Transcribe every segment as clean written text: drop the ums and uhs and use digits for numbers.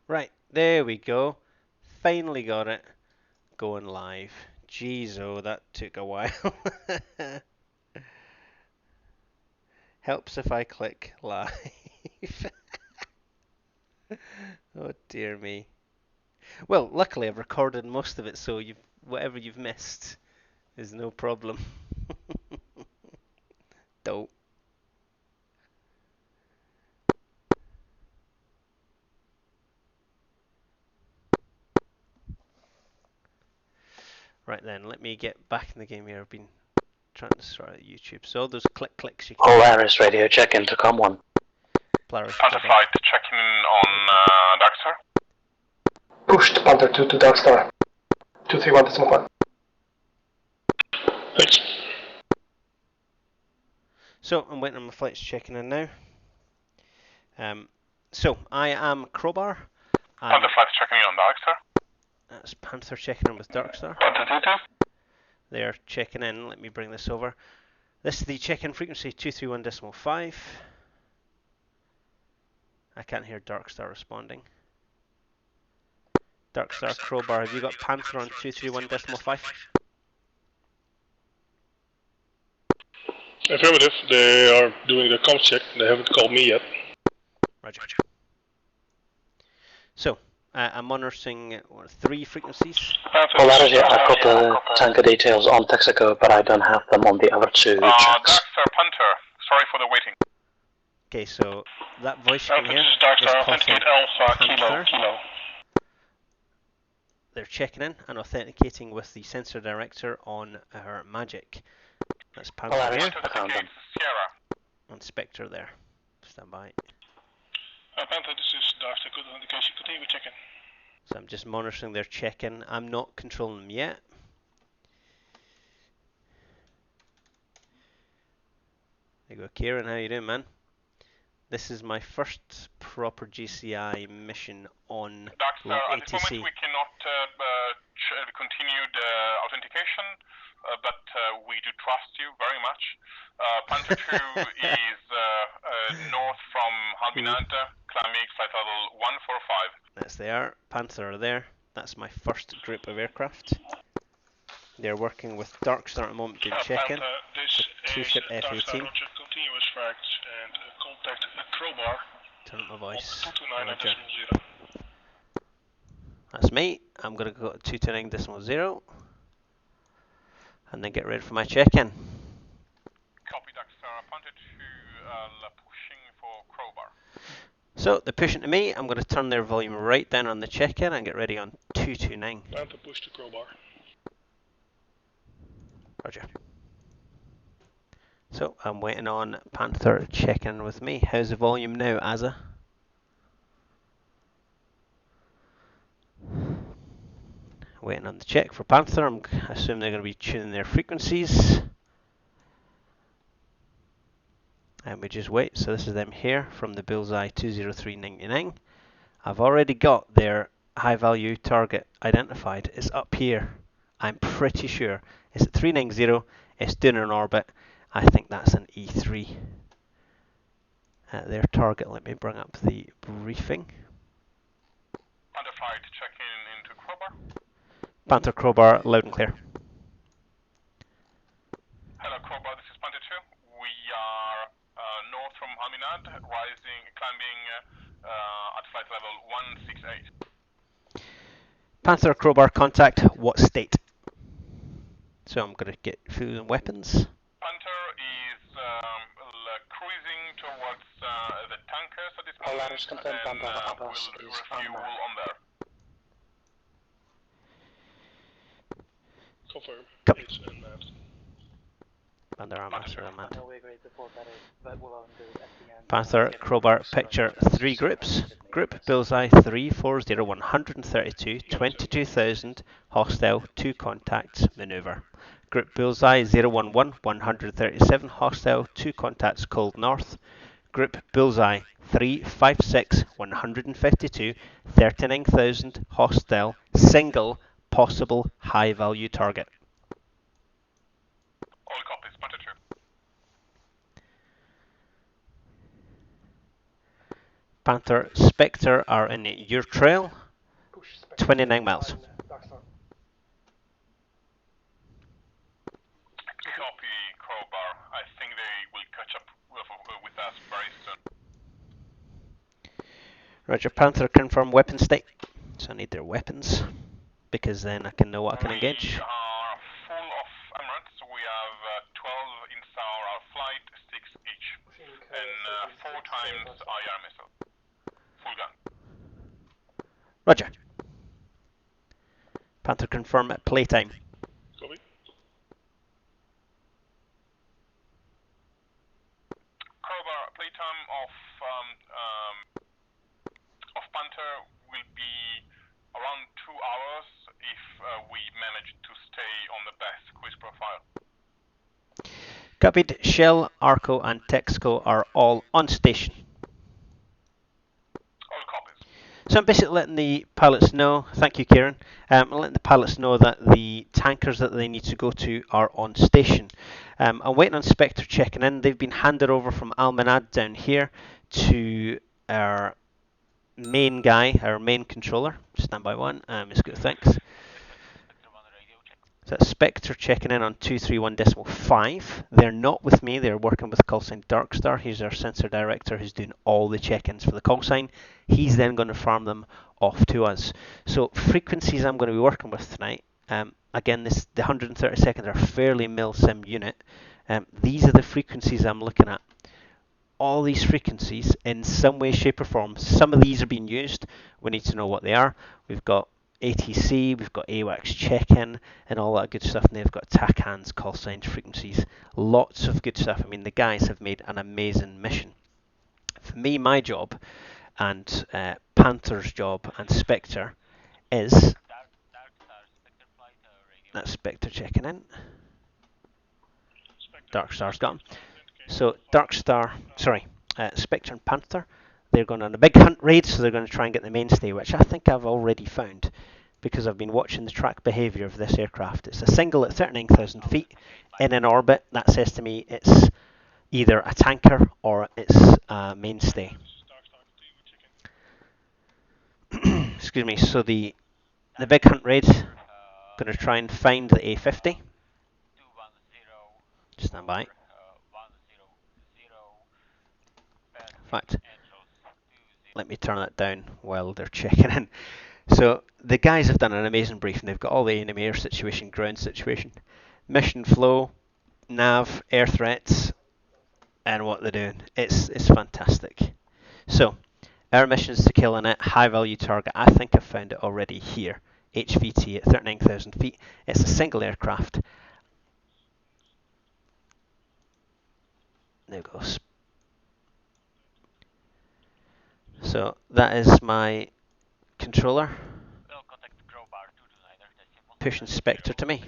Right, there we go. Finally got it going live. Jeez, oh, that took a while. Helps if I click live. Oh dear me. Well, luckily I've recorded most of it, so whatever you've missed is no problem. Dope. Right then, let me get back in the game here. I've been trying to sort out YouTube. So all those clicks you can Polaris radio check intercom 1. Polaris Panther flight checking in on Darkstar. Pushed Panther 2 to Darkstar. 231.1. Thanks. So I'm waiting on my flights checking in now. So I am Crowbar. Panther flight checking in on Darkstar. That's Panther checking in with Darkstar. Panther 2. They're checking in. Let me bring this over. This is the check-in frequency 231.5. I can't hear Darkstar responding. Darkstar Crowbar, have you got Panther on 231.5? Affirmative. They are doing the comms check. They haven't called me yet. Roger. So, I'm monitoring 3 frequencies. Polaris, yeah, I've got the tanker details on Texaco, but I don't have them on the other 2 checks. Darkstar Panther. Sorry for the waiting. Okay, so that voice you can hear This is is Darkstar. called Authenticate Alpha Panther. Kilo. They're checking in and authenticating with the sensor director on our Magic. That's Panther Polaris, here, I found them. Sierra. and Spectre there. Stand by. Panther, this is Darkstar. Good authentication. Continue with check-in. So I'm just monitoring their check-in. I'm not controlling them yet. There you go, Kieran. How you doing, man? This is my first proper GCI mission on Darkstar, at this ATC. moment we cannot continue the authentication, but we do trust you very much. Panther 2 is north from Halminanta, climbing flight level 145. That's they are. Panther are there. That's my first group of aircraft. They're working with Darkstar at the moment doing check-in. Panther, this two-ship is F-18. Darkstar, Roger, continuous facts and contact Crowbar. Turn up my voice. 229.0. That's me. I'm going to go to 229.0 and then get ready for my check-in. Copy, Darkstar. Panther 2 pushing for Crowbar. So they're pushing to me. I'm going to turn their volume right down on the check-in and get ready on 229. Panther push to Crowbar. Roger. So I'm waiting on Panther checking with me. How's the volume now, Asa? Waiting on the check for Panther. I assume they're going to be tuning their frequencies. And we just wait. So this is them here from the Bullseye 203.99. I've already got their high value target identified. It's up here. I'm pretty sure. It's at 390. It's doing an orbit. I think that's an E3. Their target, let me bring up the briefing. Panther flight checking into Crowbar. Panther Crowbar, loud and clear. Hello, Crowbar, this is Panther 2. We are north from Halminad, climbing at flight level 168. Panther Crowbar, contact. What state? So I'm going to get food and weapons. Panther is cruising towards the tankers at this moment, Polaris confirmed Bandar, and Abbas will is refuel Bandar. on there. Confirm. Copy. It's unmanned. Bandar Abbas are unmanned. We agreed to port that is, but we'll only do it at the end. Panther Crowbar, picture 3 groups. Group Bullseye 340 132 22,000 hostile 2 contacts maneuver. Group Bullseye 011 137 hostile 2 contacts cold north. Group Bullseye 356 152 39,000 hostile single possible high value target. All copies, Panther 2. Panther, Spectre are in your trail, Push Spectre 29 miles. and Darkstar. Copy, Crowbar. I think they will catch up with us very soon. Roger, Panther, confirm weapon state. So I need their weapons, because then I can know what I can engage. We are full of Emirates. We have 12 in-SAR flight, 6 each. And 4 times IR missile. Full gun. Roger. Panther, confirm at playtime. Copy. Crowbar, playtime of Panther will be around 2 hours if we manage to stay on the best cruise profile. Copied. Shell, Arco, and Texaco are all on station. All copies. So I'm basically letting the pilots know, thank you Kieran, I'm letting the pilots know that the tankers that they need to go to are on station. I'm waiting on Spectre checking in. They've been handed over from Almanad down here to our main guy, our main controller. Standby 1, Miss Good, thanks. So that's Spectre checking in on 231.5. They're not with me, they're working with callsign Darkstar. He's our sensor director who's doing all the check-ins for the callsign. He's then going to farm them off to us. So frequencies I'm going to be working with tonight. Again, the 130 seconds are fairly milsim unit. These are the frequencies I'm looking at. All these frequencies in some way, shape or form. Some of these are being used. We need to know what they are. We've got ATC, we've got AWACS check-in and all that good stuff, and they've got TACANs, call signs, frequencies, lots of good stuff. I mean, the guys have made an amazing mission. For me, my job and Panther's job and Spectre is that's Spectre checking in. Darkstar's gone. So Darkstar, Spectre and Panther, they're going on a big hunt raid, so they're going to try and get the mainstay, which I think I've already found because I've been watching the track behaviour of this aircraft. It's a single at 39,000 feet in an orbit. That says to me it's either a tanker or it's a mainstay. Excuse me. So the big hunt raid, going to try and find the A50. Stand by. In fact, let me turn that down while they're checking in. So the guys have done an amazing briefing. They've got all the enemy air situation, ground situation, mission flow, nav, air threats, and what they're doing. It's fantastic. So our mission is to kill a high value target. I think I've found it already here. HVT at 39,000 feet. It's a single aircraft. There goes. So that is my controller pushing Spectre to me.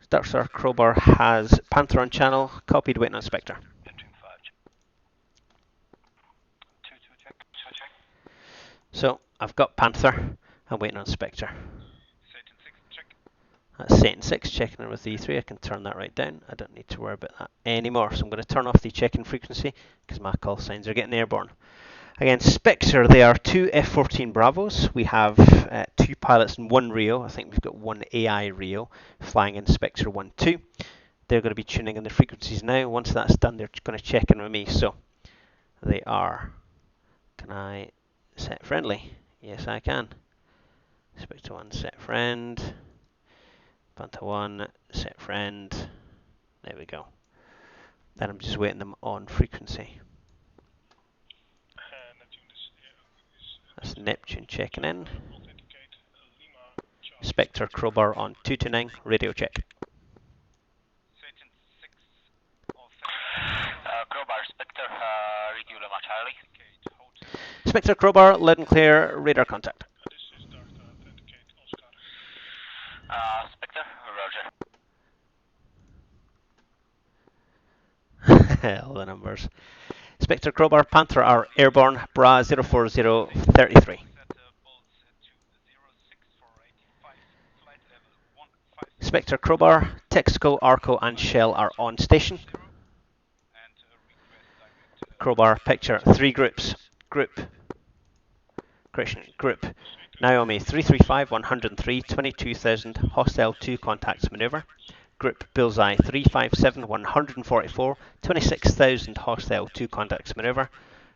Darkstar Crowbar has Panther on channel, copied, waiting on Spectre. So I've got Panther, I'm waiting on Spectre. That's Satan 6 checking in with the E3. I can turn that right down. I don't need to worry about that anymore. So I'm going to turn off the check-in frequency because my call signs are getting airborne. Again, Spectre, they are 2 F-14 Bravos. We have 2 pilots and 1 Rio. I think we've got 1 AI Rio flying in Spectre 1-2. They're going to be tuning in the frequencies now. Once that's done, they're going to check in with me. So they are. Can I set friendly? Yes, I can. Spectre 1, set friend. Panther 1, set friend. There we go. Then I'm just waiting them on frequency. That's Neptune checking in. Spectre Crowbar on 229, radio check. Crowbar, Spectre, radio Lima Charlie. Spectre Crowbar, loud and clear, radar contact. Spectre, Roger. All the numbers. Spectre Crowbar, Panther are airborne, Bra 04033. Spectre Crowbar, Texaco, Arco and Shell are on station. Crowbar, picture, 3 groups. Group. Correction, group. Naomi, 335, 103, 22,000, hostile 2 contacts maneuver. Group Bullseye, 357, 144, 26,000, hostile 2 contacts maneuver.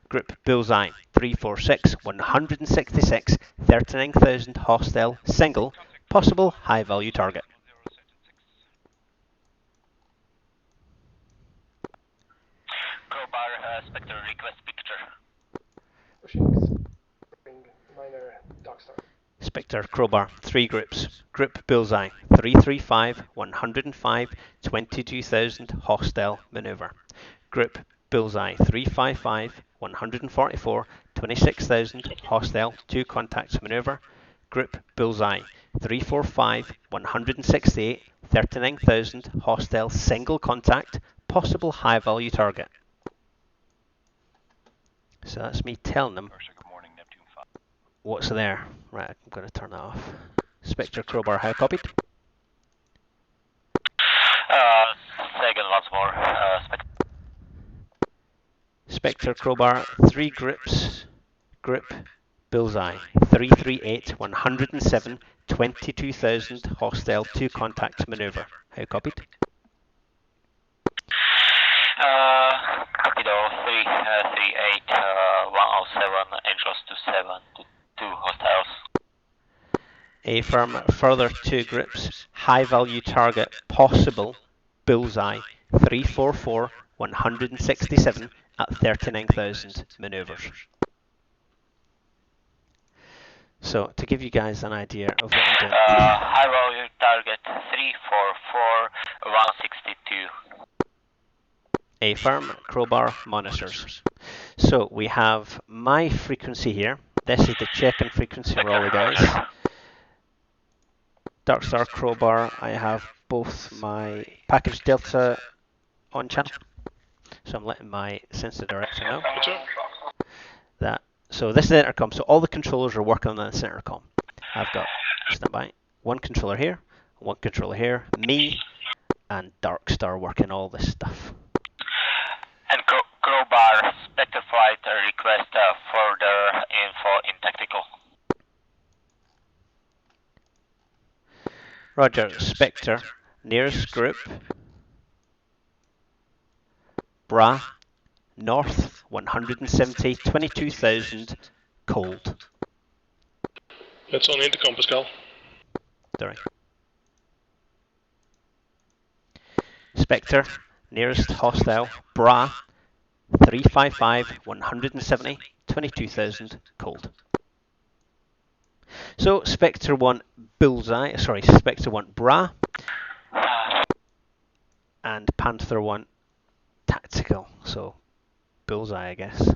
Group Bullseye, 346, 166, 39,000, hostile, single, possible high value target. Crowbar, Spectre, request picture. Pushing minor Dark Star. Spectre, Crowbar, 3 groups. Group Bullseye, 335, 105, 22,000, hostile maneuver. Group Bullseye, 355, 144, 26,000, hostile, 2 contacts maneuver. Group Bullseye, 345, 168, 39,000, hostile, single contact, possible high value target. So that's me telling them what's there. Right, I'm going to turn that off. Spectre, Crowbar, how copied? Second once more. Spectre. Spectre, Crowbar, 3 groups. Group Bullseye, 338, 107, 22,000, hostile, 2 contacts maneuver. How copied? Rapido 338, 107, Angels 27 to 2 hostiles. A firm, further 2 groups. High value target, possible, Bullseye, 344, 167 at 39,000 maneuvers. So, to give you guys an idea of what I'm doing. High value target 344, 162. A firm, Crowbar, monitors. So, we have my frequency here. This is the check-in frequency for all the guys. Darkstar, Crowbar, I have both my package Delta on channel. So I'm letting my sensor director know. That. So this is the intercom. So all the controllers are working on this intercom. I've got, stand by, 1 controller here, 1 controller here, me, and Darkstar working all this stuff. And Crowbar, Spectre Flight request further info in tactical. Roger, Spectre, nearest group, Bra, north, 170, 22,000, cold. That's on intercom, Pascal. Sorry. Spectre, nearest hostile, Bra, 355, 170, 22,000, cold. So Spectre 1 Bullseye, sorry, Spectre 1 Bra, and Panther 1 Tactical, so Bullseye I guess.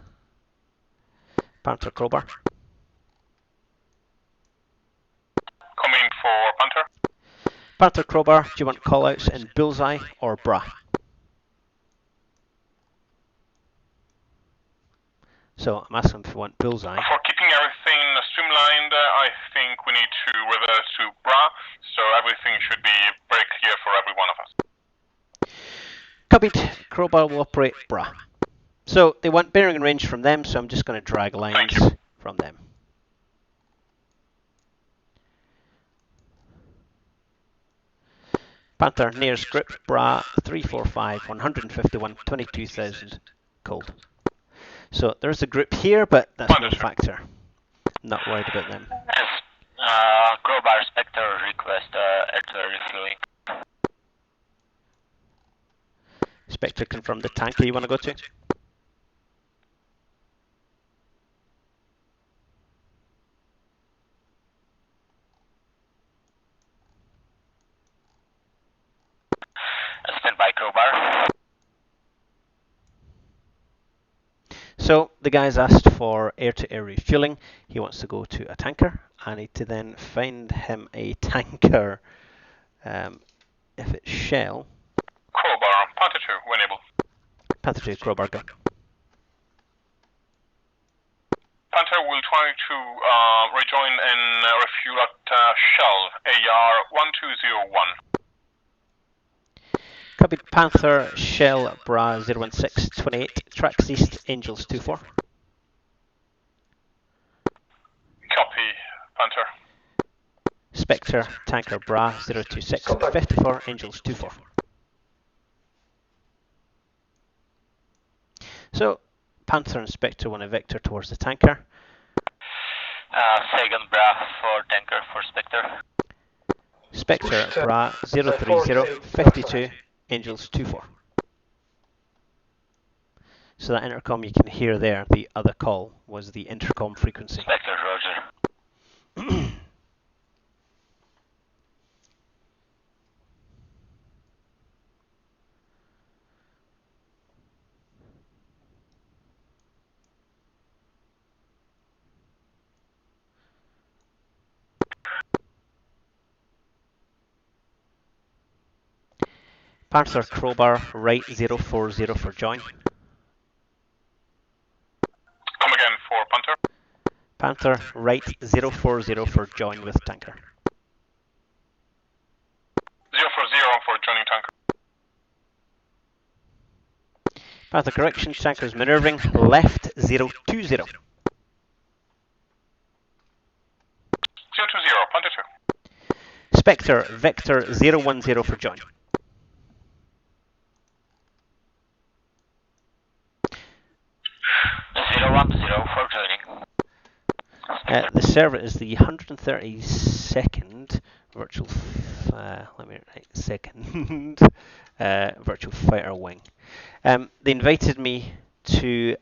Panther, Crowbar. Coming for Panther. Panther, Crowbar, do you want callouts in Bullseye or Bra? So I'm asking if you want Bullseye. For keeping everything streamlined, I think we need to reverse to Bra, so everything should be very clear for every one of us. Copied. Crowbar will operate Bra. So they want bearing and range from them, so I'm just going to drag lines from them. Panther, nearest group, Bra, 345, 151, 22,000, cold. So there's a group here, but that's no factor. Not worried about them. Crowbar, Spectre request at refueling. Spectre, confirm the tanker you want to go to. Stand by, Crowbar. So the guy's asked for air-to-air refueling. He wants to go to a tanker. I need to then find him a tanker. If it's Shell. Crowbar, Panther 2, when able. Panther 2, Crowbar, go. Panther will try to rejoin and refuel at Shell, AR 1201. Copy. Panther, Shell, Bra 01628, tracks east, Angels 24. Copy, Panther. Spectre, Tanker, Bra 02654, Angels 24. So, Panther and Spectre want to vector towards the tanker. Second Bra for tanker for Spectre. Spectre, Bra 03052, Angels 24. So that intercom you can hear there, the other call, was the intercom frequency. Spectre, roger. Panther, Crowbar, right 040 for join. Come again for Panther. Panther, right 040 for join with tanker. 040 for joining tanker. Panther, correction, tanker's maneuvering, left 020. 020, Panther 2. Spectre, vector 010 for join. 010 for joining. The server is the 132nd virtual, virtual fighter wing. They invited me to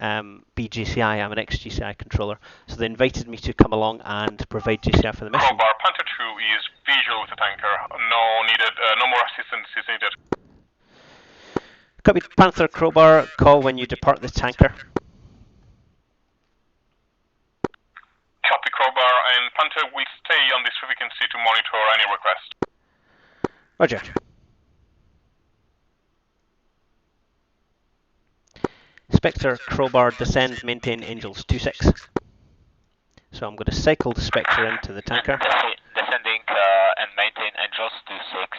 be GCI. I'm an ex-GCI controller, so they invited me to come along and provide GCI for the mission. Crowbar, Panther 2 is visual with the tanker. No more assistance is needed. Copy. Panther, Crowbar, call when you depart the tanker. Copy, Crowbar, and Panther will stay on this frequency to monitor any request. Roger. Spectre, Crowbar, descend, maintain Angels 26. So I'm going to cycle the Spectre into the tanker. Descending and maintain Angels 26,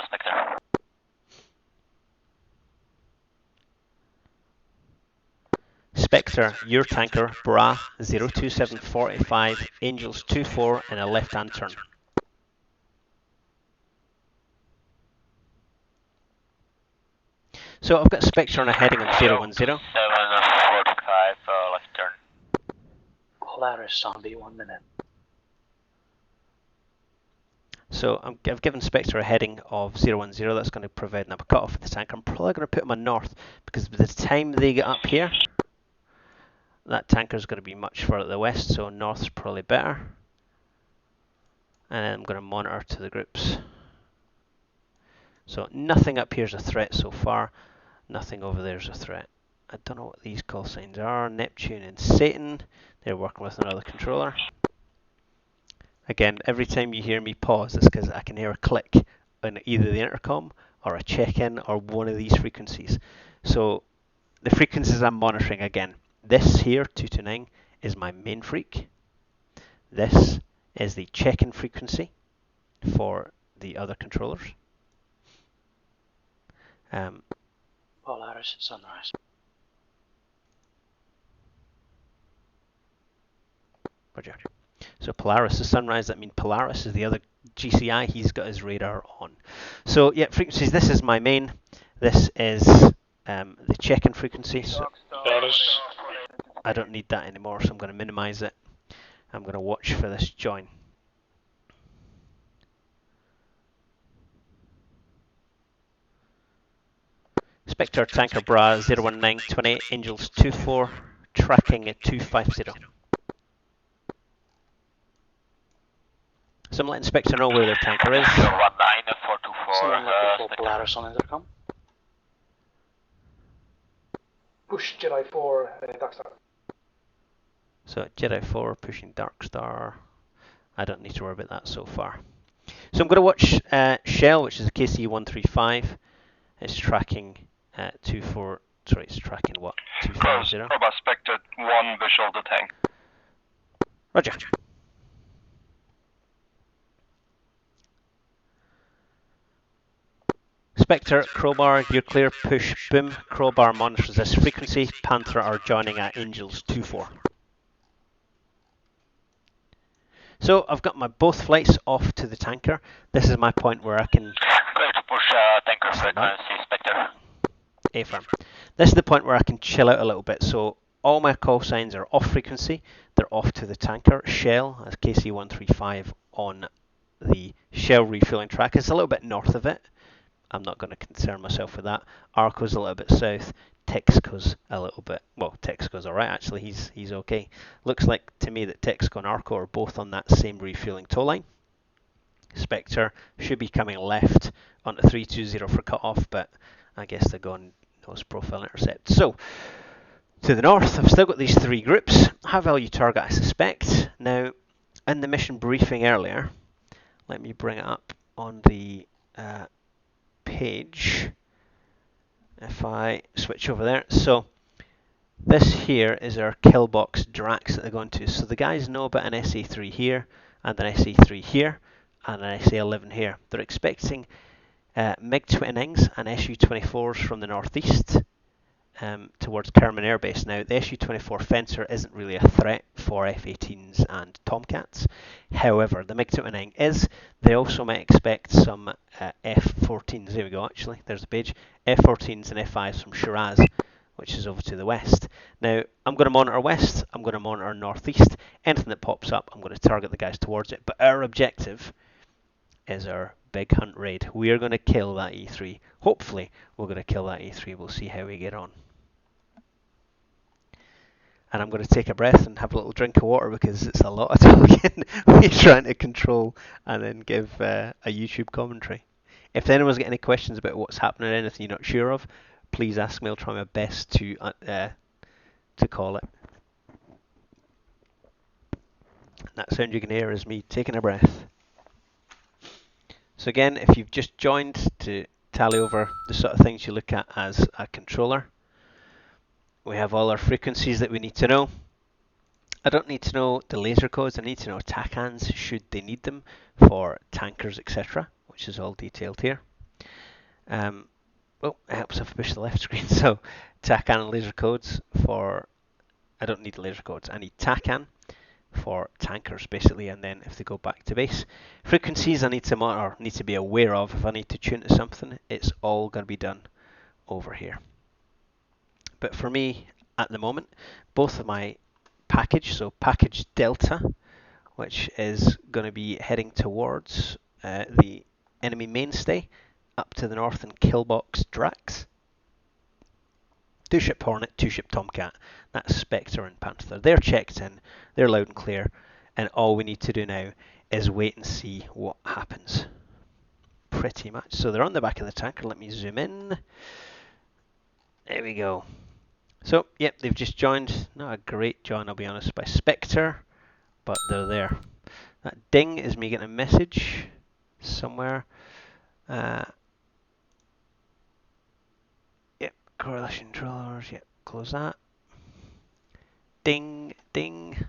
Spectre. Spectre, your tanker, Bra 02745, Angels 24 in a left-hand turn. So I've got Spectre on a heading of 010. 745, left turn. Polaris zombie, 1 minute. So I've given Spectre a heading of 010. That's going to provide a cutoff for the tanker. I'm probably going to put him on north because by the time they get up here, that tanker is going to be much further to the west, so north's probably better. And then I'm going to monitor to the groups. So nothing up here is a threat so far. Nothing over there is a threat. I don't know what these call signs are. Neptune and Satan. They're working with another controller. Again, every time you hear me pause, it's because I can hear a click on either the intercom or a check-in or one of these frequencies. So the frequencies I'm monitoring again. This here, 229, is my main freak. This is the check-in frequency for the other controllers. Polaris sunrise. Roger. So Polaris is sunrise. That means Polaris is the other GCI. He's got his radar on. So yeah, frequencies. This is my main. This is the check-in frequency. So I don't need that anymore, so I'm going to minimize it. I'm going to watch for this join. Spectre, Tanker, Bra 01928, Angels 24, tracking at 250. So I'm letting Spectre know where their tanker is. 19424, Someone looking for Spectre. Polaris on intercom. Push Jedi 4, Darkstar. So Jedi 4 pushing Darkstar. I don't need to worry about that so far. So I'm going to watch Shell, which is a KC-135. It's tracking it's tracking what? 250. Crowbar, Spectre 1 visual to tank. Roger. Spectre, Crowbar, you're clear, push, boom. Crowbar monitors this frequency. Panther are joining at Angels 2-4. So I've got my both flights off to the tanker. This is my point where I can... Clear to push tanker frequency, Spectre. A-firm. This is the point where I can chill out a little bit. So all my call signs are off frequency. They're off to the tanker. Shell, as KC-135 on the Shell refueling track. It's a little bit north of it. I'm not going to concern myself with that. Arco's a little bit south. Texco's a little bit... Well, Texco's alright actually. He's okay. Looks like to me that Texco and Arco are both on that same refueling tow line. Spectre should be coming left onto 320 for cut-off, but I guess they're going nose profile intercept. So, to the north, I've still got these three groups. High value target, I suspect. Now, in the mission briefing earlier, let me bring it up on the page. If I switch over there. So, this here is our kill box Drax that they're going to. So the guys know about an SA3 here, and an SA3 here, and an SA11 here. They're expecting MiG-29s and Su-24s from the northeast towards Kerman Air Base. Now, the Su-24 Fencer isn't really a threat for F-18s and Tomcats. However, the MiG-29 is. They also might expect some F-14s. There we go, actually. There's the page. F-14s and F-5s from Shiraz, which is over to the west. Now, I'm going to monitor west. I'm going to monitor northeast. Anything that pops up, I'm going to target the guys towards it. But our objective is our big hunt raid. We are going to kill that E3. Hopefully, we're going to kill that E3. We'll see how we get on. And I'm going to take a breath and have a little drink of water because it's a lot of talking. We're trying to control and then give a YouTube commentary. If anyone's got any questions about what's happening or anything you're not sure of, please ask me. I'll try my best to call it. That sound you can hear is me taking a breath. So again, if you've just joined, to tally over the sort of things you look at as a controller, we have all our frequencies that we need to know. I don't need to know the laser codes. I need to know TACANs should they need them for tankers, etc., which is all detailed here. Well, it helps if I push the left screen. So TACAN and laser codes for... I don't need laser codes. I need TACAN for tankers, basically, and then if they go back to base. Frequencies I need to monitor, need to be aware of. If I need to tune to something, it's all going to be done over here. But for me, at the moment, both of my package, so package Delta, which is going to be heading towards the enemy mainstay, up to the north, and Killbox Drax. 2-ship Hornet, 2-ship Tomcat. That's Spectre and Panther. They're checked in, they're loud and clear, and all we need to do now is wait and see what happens. Pretty much. So they're on the back of the tanker. Let me zoom in. There we go. So, yep, they've just joined. Not a great join, I'll be honest, by Spectre, but they're there. That ding is me getting a message somewhere. Yep, correlation controllers. Yep, close that. Ding, ding.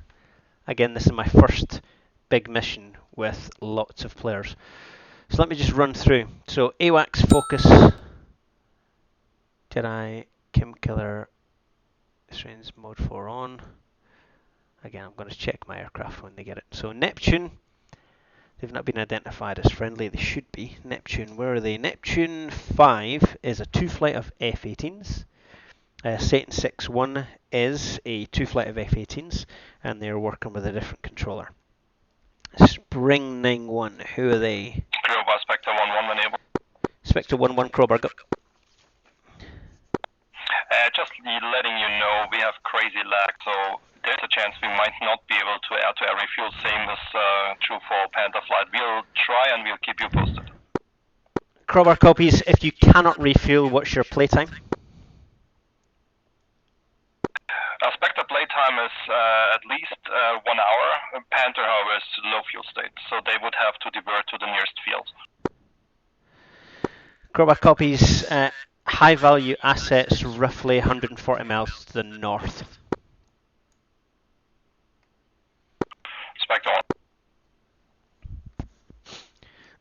Again, this is my first big mission with lots of players. So let me just run through. So AWACS focus. Jedi, Kim Killer. Strains mode 4 on. Again, I'm going to check my aircraft when they get it. So Neptune, they've not been identified as friendly. They should be. Neptune, where are they? Neptune 5 is a 2-flight of F-18s. Satan 6-1 is a 2-flight of F-18s, and they're working with a different controller. Spring 9-1, who are they? Crowbar, Spectre 1-1 when able. Spectre 1-1, Crowbar, go. Just letting you know, we have crazy lag, so there's a chance we might not be able to air-to-air refuel, same as true for Panther flight. We'll try and we'll keep you posted. Crowbar copies. If you cannot refuel, what's your playtime? Spectre playtime is at least 1 hour. Panther, however, is low fuel state, so they would have to divert to the nearest field. Crowbar copies. High value assets, roughly 140 miles to the north. Spectre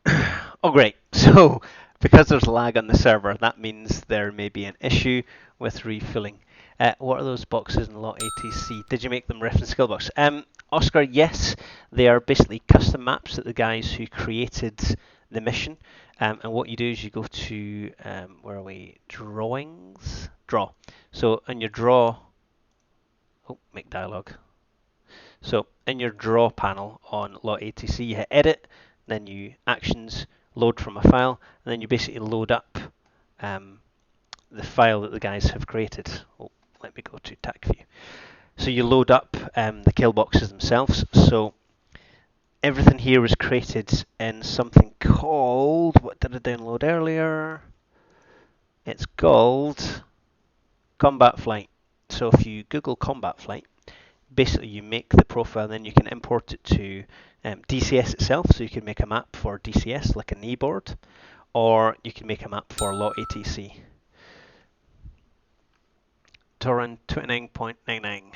1. Oh great, so because there's lag on the server, that means there may be an issue with refueling. What are those boxes in lot ATC? Did you make them reference skill box? Oscar, yes, they are basically custom maps that the guys who created the mission. And what you do is you go to, where are we? Drawings? Draw. So in your draw, make dialogue. So in your draw panel on lot ATC, you hit edit, then you actions, load from a file, and then you basically load up the file that the guys have created. Oh, let me go to TAC view. So you load up the kill boxes themselves. So everything here was created in something called, what did I download earlier? It's called Combat Flight. So if you Google Combat Flight, basically you make the profile and then you can import it to DCS itself. So you can make a map for DCS like a kneeboard, or you can make a map for lot ATC. Torrent 29.99.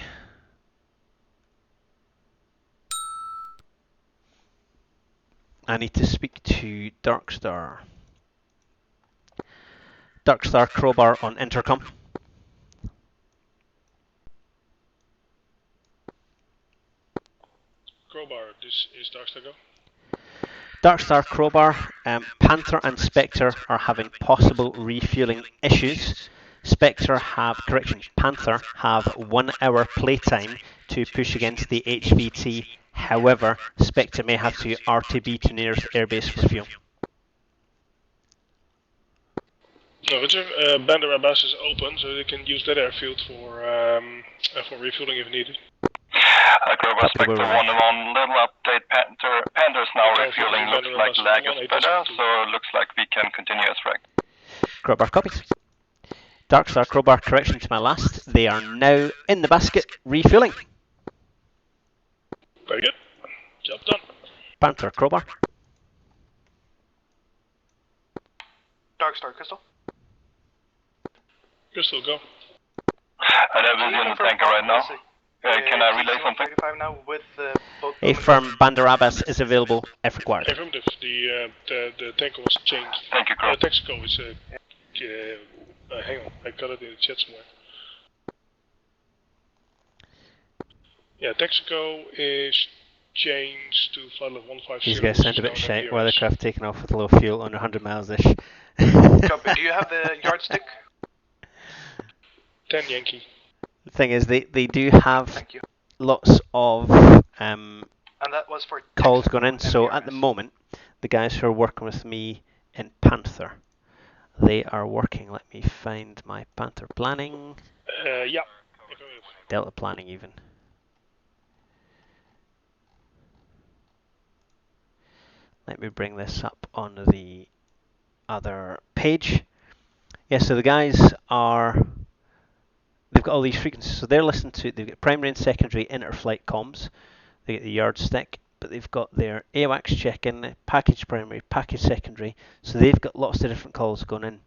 I need to speak to Darkstar. Darkstar crowbar on intercom. Crowbar, this is Darkstar go. Darkstar crowbar, Panther and Spectre are having possible refueling issues. Panther have 1 hour playtime to push against the HVT. However, Spectre may have to RTB to nearest airbase for fuel. No, Roger. Bandar Abbas is open, so they can use that airfield for refueling if needed. Crowbar Spectre 1-1, little update. Panther's now refueling. Looks like lag is better, so looks like we can continue as frag. Crowbar copies. Darkstar crowbar, correction to my last. They are now in the basket, refueling. Very good. Job done. Panther crowbar. Darkstar Crystal. Crystal, go. I have busy on the tanker right now. Can I relay something? Now with both A firm Bandar Abbas is available if required. Affirmative. The tanker was changed. Thank you, Crow. Texaco is hang on, I got it in the chat somewhere. Yeah, Texaco is changed to flight level 150. These guys sound a bit shite. Weathercraft taking off with low fuel, under 100 miles ish. Copy. Do you have the yardstick? 10 Yankee. The thing is, they do have Thank you. lots of And that was for calls going in. So MPRS. at the moment, the guys who are working with me in Panther, they are working. Let me find my Panther planning. Yeah. Delta planning even. Let me bring this up on the other page. Yeah, so the guys are, they've got all these frequencies. So they're listening to, they've got primary and secondary inter-flight comms. They get the yardstick, but they've got their AWACS check-in, package primary, package secondary. So they've got lots of different calls going in.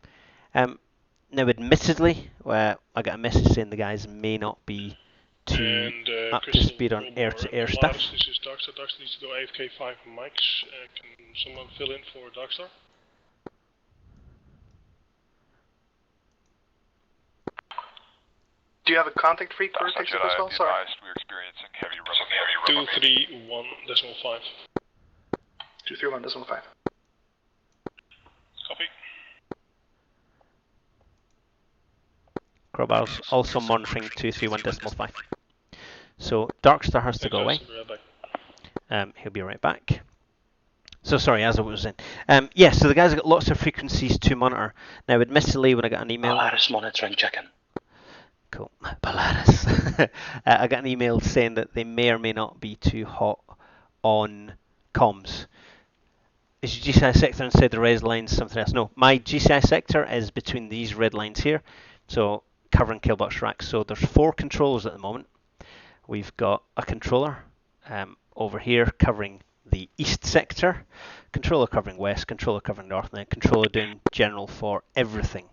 Now, admittedly, I got a message saying the guys may not be too up to speed on air-to-air stuff. This is Darkstar. Darkstar needs to go AFK 5 mics. Can someone fill in for Darkstar? Do you have a contact freak for Texaco as well? Sorry. We're experiencing heavy rubber. 231.5. 231.5. Copy. Crowbar's also monitoring 231.5. So Darkstar has to go away. He'll be right back. So sorry, as I was saying. Yeah, so the guys have got lots of frequencies to monitor. Now, admittedly, when I got an email... Polaris monitoring check-in. Cool. Polaris. I got an email saying that they may or may not be too hot on comms. Is your GCI sector inside the red lines something else? No, my GCI sector is between these red lines here. So covering killbox racks. So there's 4 controllers at the moment. We've got a controller over here covering the east sector, controller covering west, controller covering north, and then controller doing general for everything.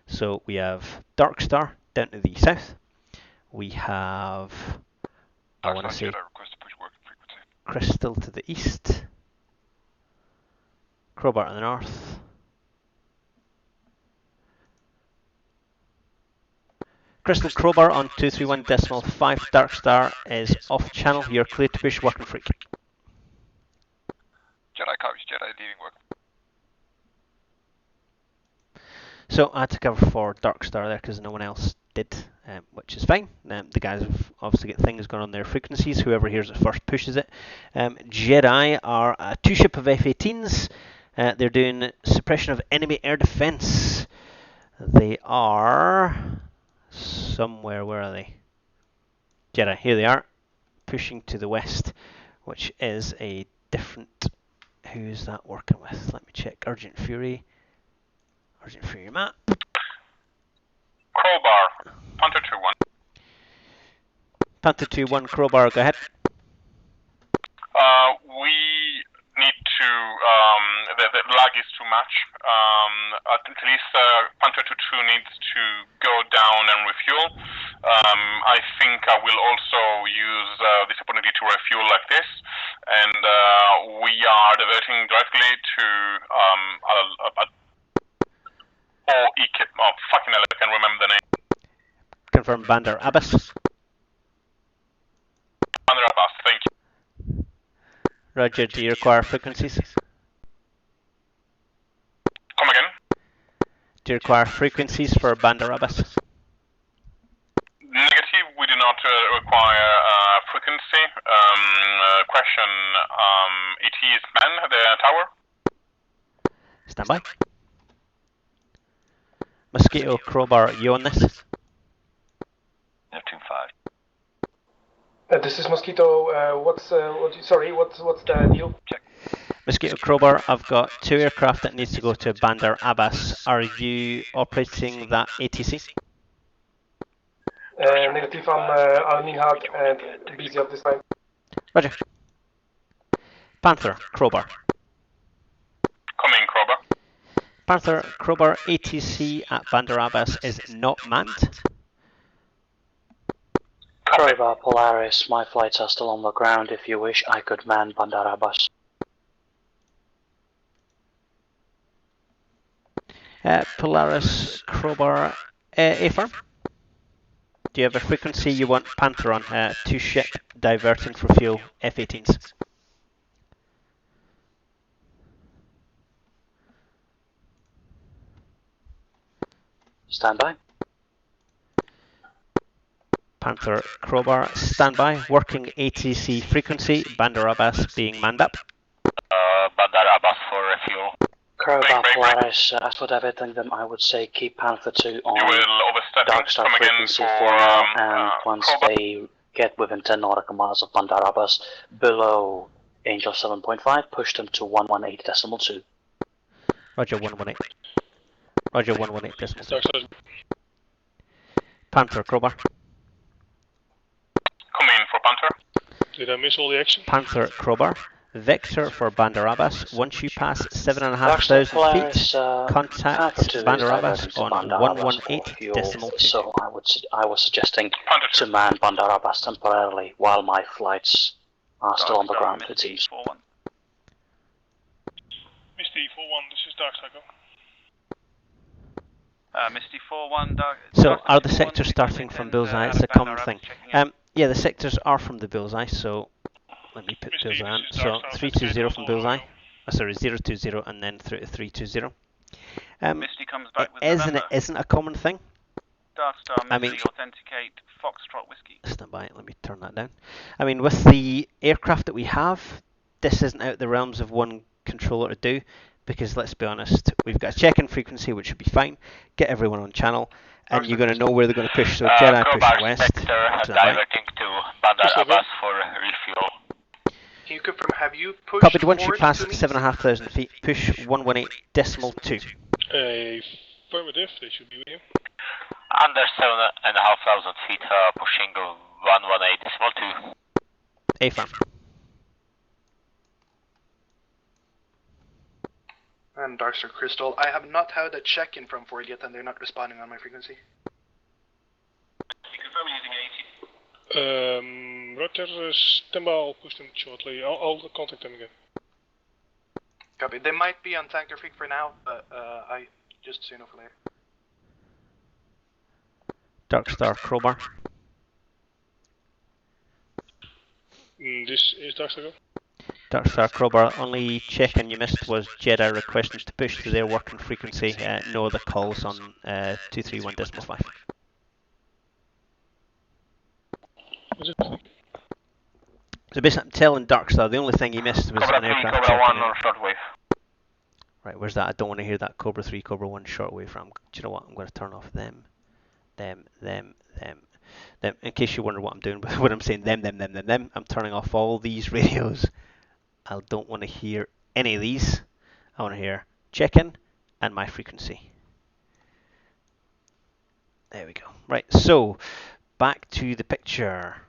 So we have Darkstar down to the south. We have, I want to say, Crystal to the east, Crowbar to the north, Crystal Crowbar on 231.5 Dark Star is off channel. You're clear to push working freak. Jedi copies, Jedi leading work. So I had to cover for Dark Star there because no one else did, which is fine. The guys have obviously got things going on their frequencies. Whoever hears it first pushes it. Jedi are a 2-ship of F-18s. They're doing suppression of enemy air defense. They are somewhere. Where are they? Jedi. Here they are, pushing to the west, which is a different. Who's that working with? Let me check. Urgent Fury. Urgent Fury map. Crowbar, Panther 2-1. Panther 2-1, Crowbar, go ahead. We need to, the lag is too much. At least Panther 2-2 needs to go down and refuel. I think I will also use this opportunity to refuel like this. And we are diverting directly to fucking hell, I can remember the name. Confirm Bandar Abbas. Bandar Abbas, thank you. Roger, do you require frequencies? Come again? Do you require frequencies for Bandar Abbas? Negative, we do not require frequency. Question, it is man, the tower? Stand by. Mosquito, Crowbar, you on this? Neptune 5. This is Mosquito. What's the deal? Check. Mosquito, Crowbar, I've got 2 aircraft that needs to go to Bandar Abbas. Are you operating that ATC? Negative on Al-Minhad and busy of this time. Roger. Panther, Crowbar. Coming, Crowbar. Panther, Crowbar, ATC at Bandar Abbas is not manned. Crowbar, Polaris, my flights are still on the ground. If you wish, I could man Bandar Abbas. Polaris, Crowbar, A-firm. Do you have a frequency you want Panther on? 2-ship diverting for fuel, F-18s. Stand by. Panther, Crowbar, standby, working ATC frequency, Bandar Abbas being manned up. Bandar Abbas for refuel. Crowbar, Polaris, as for diverting them, I would say keep Panther 2 on Dark Star frequency for now, and once they get within 10 nautical miles of Bandar Abbas, below Angel 7.5, push them to 118.2. Roger, 118. Roger, 118.2. Panther, Crowbar. Come in for Panther. Did I miss all the action? Panther, Crowbar. Vector for Bandar Abbas. Once you pass 7,500 feet, contact Bandar Abbas on 118.2. So I was suggesting to man Bandar Abbas temporarily while my flights are still on the ground, it seems. Misty 4-1, this is Dark Cycle. Misty 4-1, Dark. So are the sectors starting from bullseye? It's a common thing. Yeah, the sectors are from the bullseye, so let me put bullseye on. So 320 from bullseye. Sorry, 020 and then through to 320. Misty comes back with it isn't a common thing. Dark Star, Misty, I mean, authenticate Foxtrot Whiskey. Stand by, let me turn that down. I mean, with the aircraft that we have, this isn't out the realms of one controller to do, because let's be honest, we've got a check-in frequency, which should be fine, get everyone on channel, and you're going to know where they're going to push. So Jedi push west. Diverting to Bandar Abbas for refuel. Can you confirm, have you pushed Copied, once you forward pass to me? 7,500 feet, push 118.2. Affirmative, they should be with you. Under 7,500 feet, pushing 118.2. A-firm. And Darkstar Crystal, I have not had a check-in from Ford yet, and they're not responding on my frequency. Confirm using AT. Roger, stand by, I'll push them shortly. I'll contact them again. Copy. They might be on Tanker Freak for now, but I just so you know for later. Darkstar Crowbar. This is Darkstar Go. Darkstar Crowbar, only check-in you missed was Jedi requesting to push to their working frequency. No other calls on 231.5. So basically, I'm telling Darkstar the only thing he missed was Cobra an 3, aircraft Cobra checking 1 in. on shortwave. Right, where's that? I don't want to hear that Cobra 3, Cobra 1 shortwave from. Do you know what? I'm going to turn off them. In case you wonder what I'm doing when I'm saying them, I'm turning off all these radios. I don't want to hear any of these. I want to hear check-in and my frequency. There we go. Right, so back to the picture.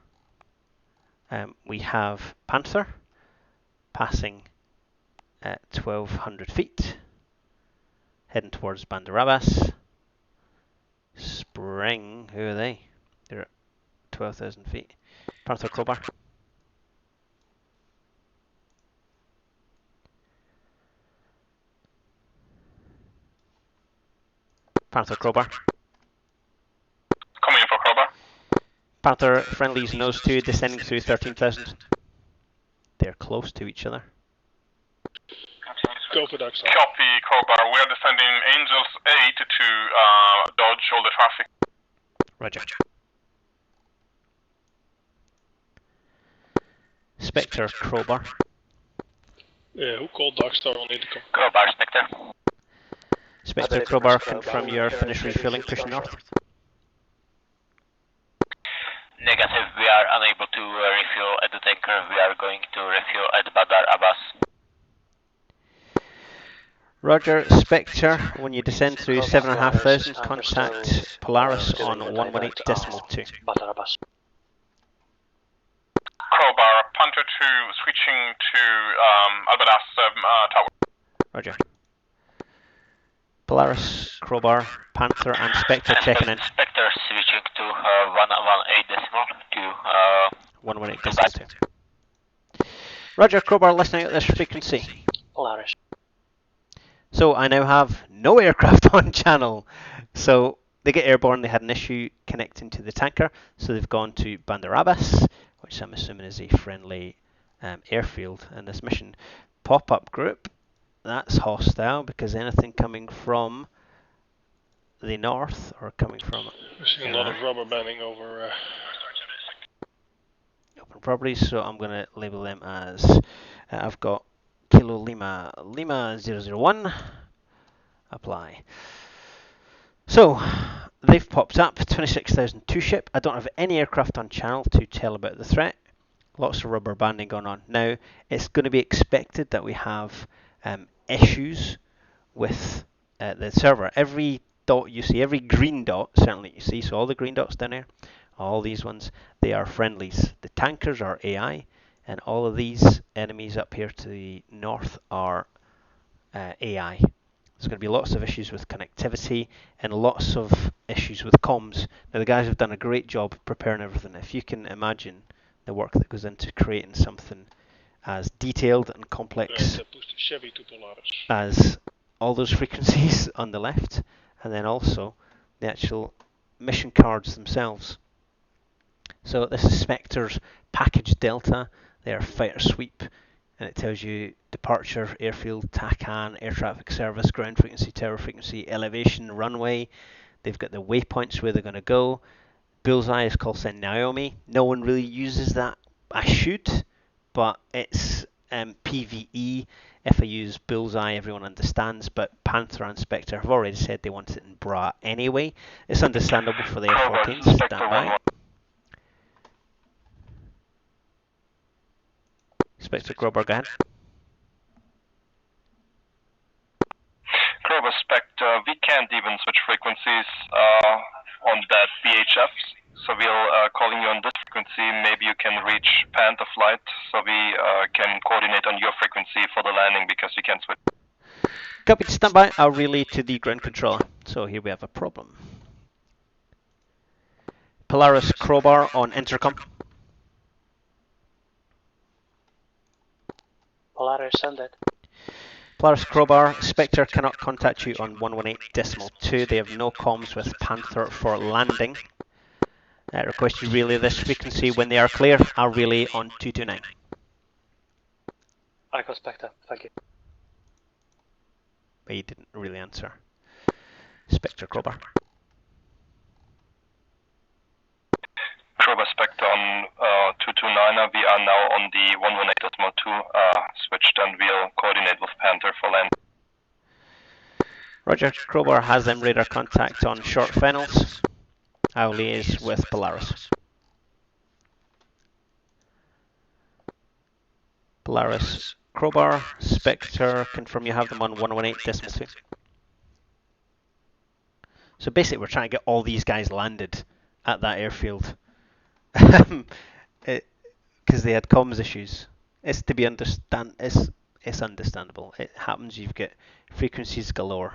We have Panther passing at 1,200 feet, heading towards Bandar Abbas. Spring, who are they? They're at 12,000 feet. Panther Crowbar. Panther Crowbar. Coming in for Crowbar. Panther friendlies nose 2 descending through 13,000. They're close to each other. Go for Darkstar. Copy, Crowbar. We are descending Angels 8 to dodge all the traffic. Roger. Spectre Crowbar. Who called Darkstar on intercom? Crowbar, Spectre. Spectre Crowbar, confirm your finished refueling, pushing north. Negative, we are unable to refuel at the tanker. We are going to refuel at Bandar Abbas. Roger, Spectre, when you descend through 7,500, contact Polaris on 118.2. Crowbar, Panther 2 switching to Abbas tower. Roger. Polaris, Crowbar, Panther and Spectre checking in. Spectre switching to 118.2. Roger, Crowbar listening at this frequency. Polaris. So I now have no aircraft on channel. So they get airborne, they had an issue connecting to the tanker, so they've gone to Bandar Abbas, which I'm assuming is a friendly airfield in this mission. Pop-up group, that's hostile because anything coming from the north or coming from We're seeing a lot of rubber banding over open properties, so I'm going to label them as I've got Kilo Lima 001, apply. So they've popped up, 26,002 ship. I don't have any aircraft on channel to tell about the threat. Lots of rubber banding going on. Now it's going to be expected that we have issues with the server. Every dot you see, every green dot certainly you see, so all the green dots down there, all these ones, they are friendlies. The tankers are AI, and all of these enemies up here to the north are AI. There's going to be lots of issues with connectivity and lots of issues with comms. Now the guys have done a great job preparing everything. If you can imagine the work that goes into creating something as detailed and complex as all those frequencies on the left, and then also the actual mission cards themselves. So this is Spectre's package Delta, their fighter sweep, and it tells you departure, airfield, TACAN, air traffic service, ground frequency, tower frequency, elevation, runway. They've got the waypoints where they're going to go. Bullseye is called sign Naomi. No one really uses that. I should, but it's PVE. If I use Bullseye, everyone understands, but Panther and Spectre have already said they want it in Bra anyway. It's understandable for the F-14s. Stand by. Spectre Grober, go ahead. Grober Spectre, we can't even switch frequencies on that VHF, so we'll calling you on this frequency. Maybe you can reach Panther flight, so we can coordinate on your frequency for the landing because we can't switch. Copy, stand by. I'll relay to the ground controller. So here we have a problem. Polaris Crowbar on intercom. Polaris, send it. Polaris Crowbar, Spectre cannot contact you on 118.2. They have no comms with Panther for landing. Request you relay this frequency when they are clear. I'll relay on 229. I got Spectre, thank you. But he didn't really answer. Spectre Crowbar. Crowbar Spectre on 229er. We are now on the 118.2 switched, and we'll coordinate with Panther for land. Roger. Crowbar has them radar contact on short fennels. I'll liaise with Polaris. Polaris Crowbar, Spectre, confirm you have them on 118.2. So basically we're trying to get all these guys landed at that airfield. Because they had comms issues. It's to be it's understandable. It happens, you've got frequencies galore.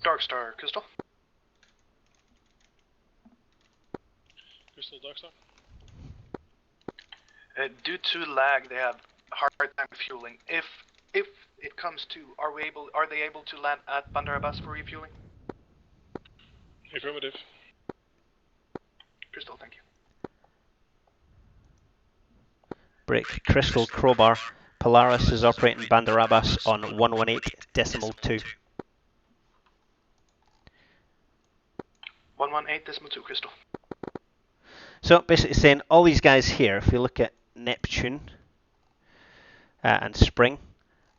Darkstar, Crystal. Crystal, Darkstar. Due to lag, they have hard time refueling. If it comes to, are they able to land at Bandar Abbas for refueling? Affirmative. Crystal, thank you. Break. Crystal Crowbar. Polaris is operating Bandar Abbas on 118.2. 118.2, Crystal. So basically saying all these guys here, if you look at Neptune and Spring,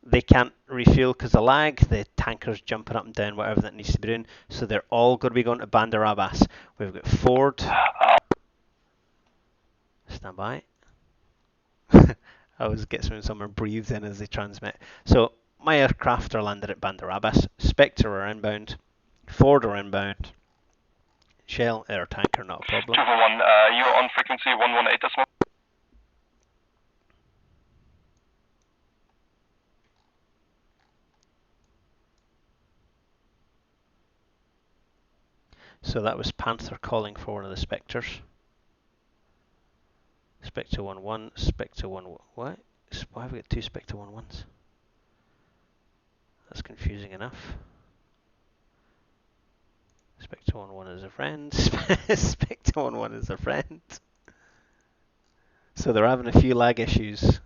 they can't refuel because of lag, the tanker's jumping up and down, whatever that needs to be doing, so they're all going to be going to Bandar Abbas. We've got Ford. Stand by. I always get when someone breathes in as they transmit. So my aircraft are landed at Bandar Abbas. Spectre are inbound. Ford are inbound. Shell air tanker, not a problem. 241, you're on frequency 118.2. So that was Panther calling for one of the Spectres. Spectre 1-1, Spectre 1. What? Why have we got two Spectre 1-1s? That's confusing enough. Spectre 1-1 is a friend. Spectre 1-1 is a friend. So they're having a few lag issues.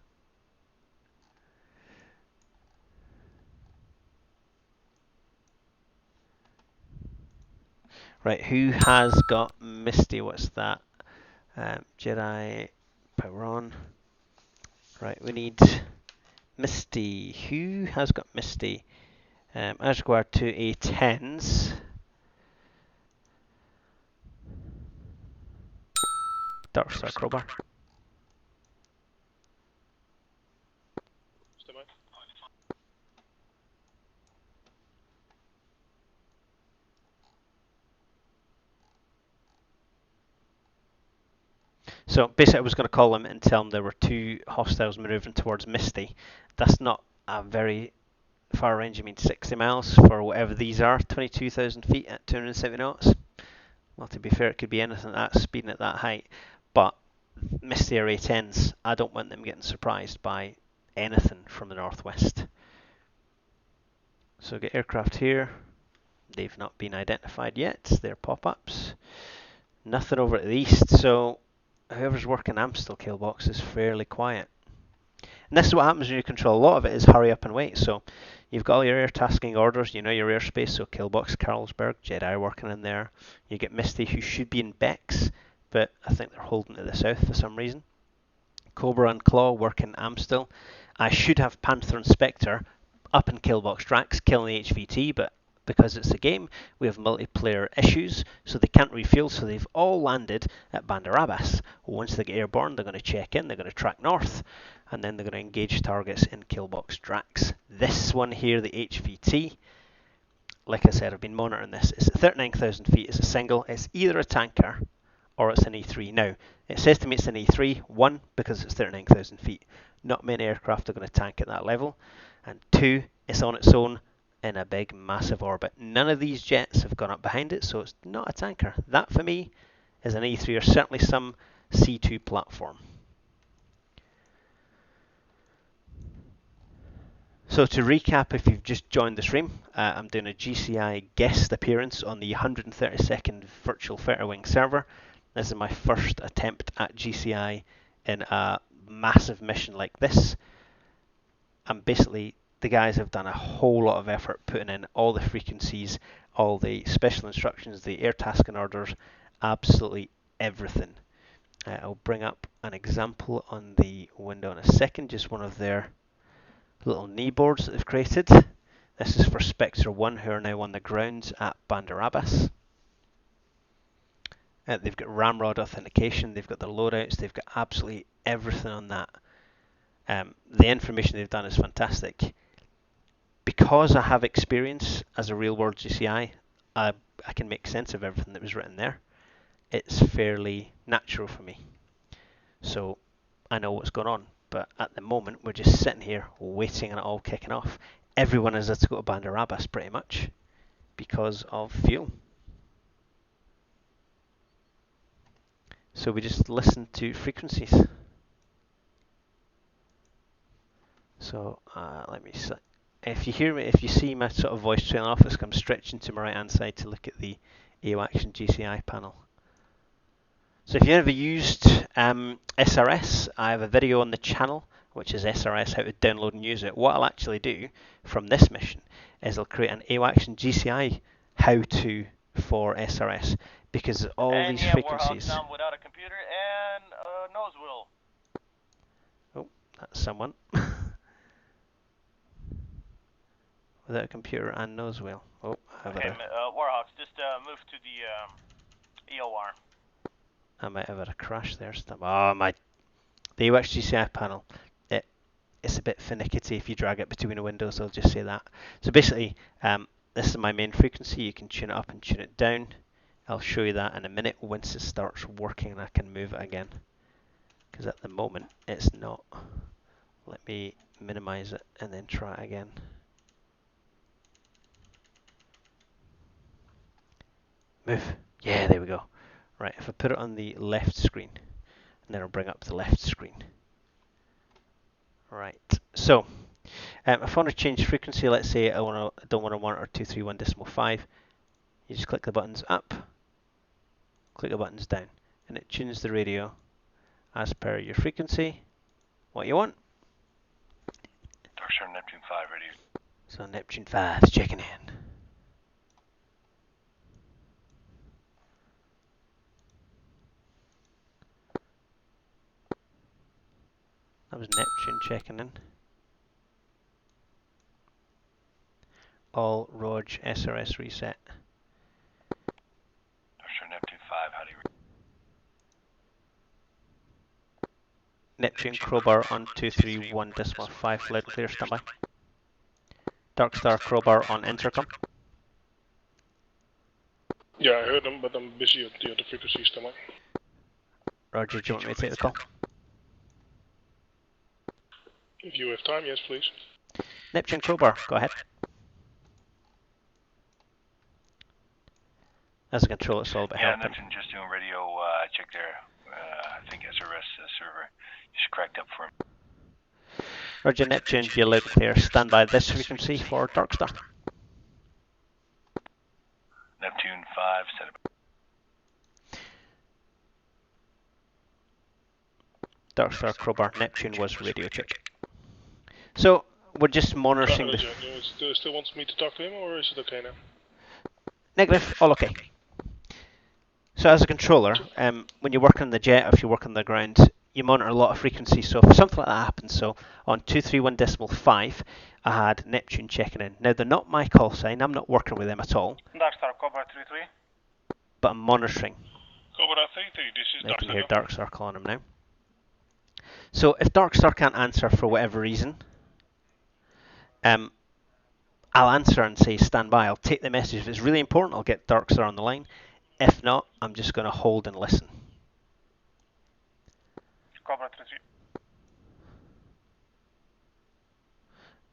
Right, who has got Misty? What's that? Jedi power on. Right, we need Misty. Who has got Misty? As required to A10s. Darkstar Crowbar. Stand by. So basically I was going to call them and tell them there were two hostiles maneuvering towards Misty. That's not a very far range. I mean 60 miles for whatever these are. 22,000 feet at 270 knots. Well, to be fair, it could be anything at that speed and at that height. But Misty are A10s. I don't want them getting surprised by anything from the northwest. So get aircraft here. They've not been identified yet. They're pop-ups. Nothing over to the east. So whoever's working Amstel kill box is fairly quiet. And this is what happens when you control. A lot of it is hurry up and wait. So you've got all your air tasking orders, you know your airspace, so Killbox, Carlsberg, Jedi working in there. You get Misty, who should be in Bex, but I think they're holding to the south for some reason. Cobra and Claw working Amstel. I should have Panther and Spectre up in Killbox Drax, killing the HVT, but because it's a game, we have multiplayer issues, so they can't refuel, so they've all landed at Bandar Abbas. Once they get airborne, they're going to check in, they're going to track north, and then they're going to engage targets in Killbox Drax. This one here, the HVT, like I said, I've been monitoring this. It's at 39,000 feet, it's a single, it's either a tanker or it's an E3. Now, it says to me it's an E3, one, because it's 39,000 feet. Not many aircraft are going to tank at that level, and two, it's on its own in a big, massive orbit. None of these jets have gone up behind it, so it's not a tanker. That, for me, is an E3 or certainly some C2 platform. So to recap, if you've just joined the stream, I'm doing a GCI guest appearance on the 132nd virtual Wing server. This is my first attempt at GCI in a massive mission like this. And basically, the guys have done a whole lot of effort putting in all the frequencies, all the special instructions, the air tasking orders, absolutely everything. I'll bring up an example on the window in a second, just one of their little knee boards that they've created. This is for Spectre 1, who are now on the ground at Bandar Abbas. They've got ramrod authentication, they've got the loadouts, they've got absolutely everything on that. The information they've done is fantastic. Because I have experience as a real world GCI, I can make sense of everything that was written there. It's fairly natural for me. So I know what's going on. But at the moment, we're just sitting here waiting on it all kicking off. Everyone has had to go to Bandar Abbas pretty much because of fuel. So we just listen to frequencies. So let me see. If you hear me, if you see my sort of voice trailing off, it's I'm stretching to my right hand side to look at the AO Action GCI panel. So if you've ever used SRS, I have a video on the channel, which is SRS, how to download and use it. What I'll actually do from this mission is I'll create an AO Action GCI how-to for SRS, because all these frequencies... Warhawk without a computer and a nose wheel. Oh, that's someone. Without a computer and nose wheel. Oh, I have okay, Warhawks, just move to the EOR. I might have had a crash there. Oh, the UX GCI panel, it's a bit finicky if you drag it between the windows, I'll just say that. So basically, this is my main frequency. You can tune it up and tune it down. I'll show you that in a minute once it starts working and I can move it again. Because at the moment, it's not. Let me minimize it and then try it again. Move. Yeah, there we go. Right, if I put it on the left screen, and then I'll bring up the left screen. Right, so if I want to change frequency, let's say I don't want to 1 or 231.5, you just click the buttons up, click the buttons down, and it tunes the radio as per your frequency, what you want. Darkstar Neptune 5 radio. So Neptune 5 is checking in. That was Neptune checking in. All Rog SRS reset. Darkstar Neptune 5, how do you... Neptune Crowbar on 231.5, loud and clear, standby. Darkstar Crowbar on intercom. Yeah, I heard them, but I'm busy at the other frequencies, standby. Roger, do you want me to take the call? If you have time, yes, please. Neptune Crowbar, go ahead. As a control, it's all about helping. Neptune just doing radio check there. I think SRS server just cracked up for him. Roger, Neptune, you're loud and clear. Stand by this frequency for Darkstar. Neptune 5, set up. Darkstar Crowbar, Neptune was radio check. So we're just monitoring the... Do you still want me to talk to him, or is it okay now? Negative, all okay. So as a controller, when you work on the jet, or if you work on the ground, you monitor a lot of frequencies. So if something like that happens, so on 231.5, I had Neptune checking in. Now they're not my call sign, I'm not working with them at all. Darkstar, Cobra 33. But I'm monitoring. Cobra 33, this is Darkstar. I can hear Darkstar calling him now. So if Darkstar can't answer for whatever reason, I'll answer and say stand by. I'll take the message. If it's really important, I'll get Darkstar on the line. If not, I'm just going to hold and listen. Cobra 33.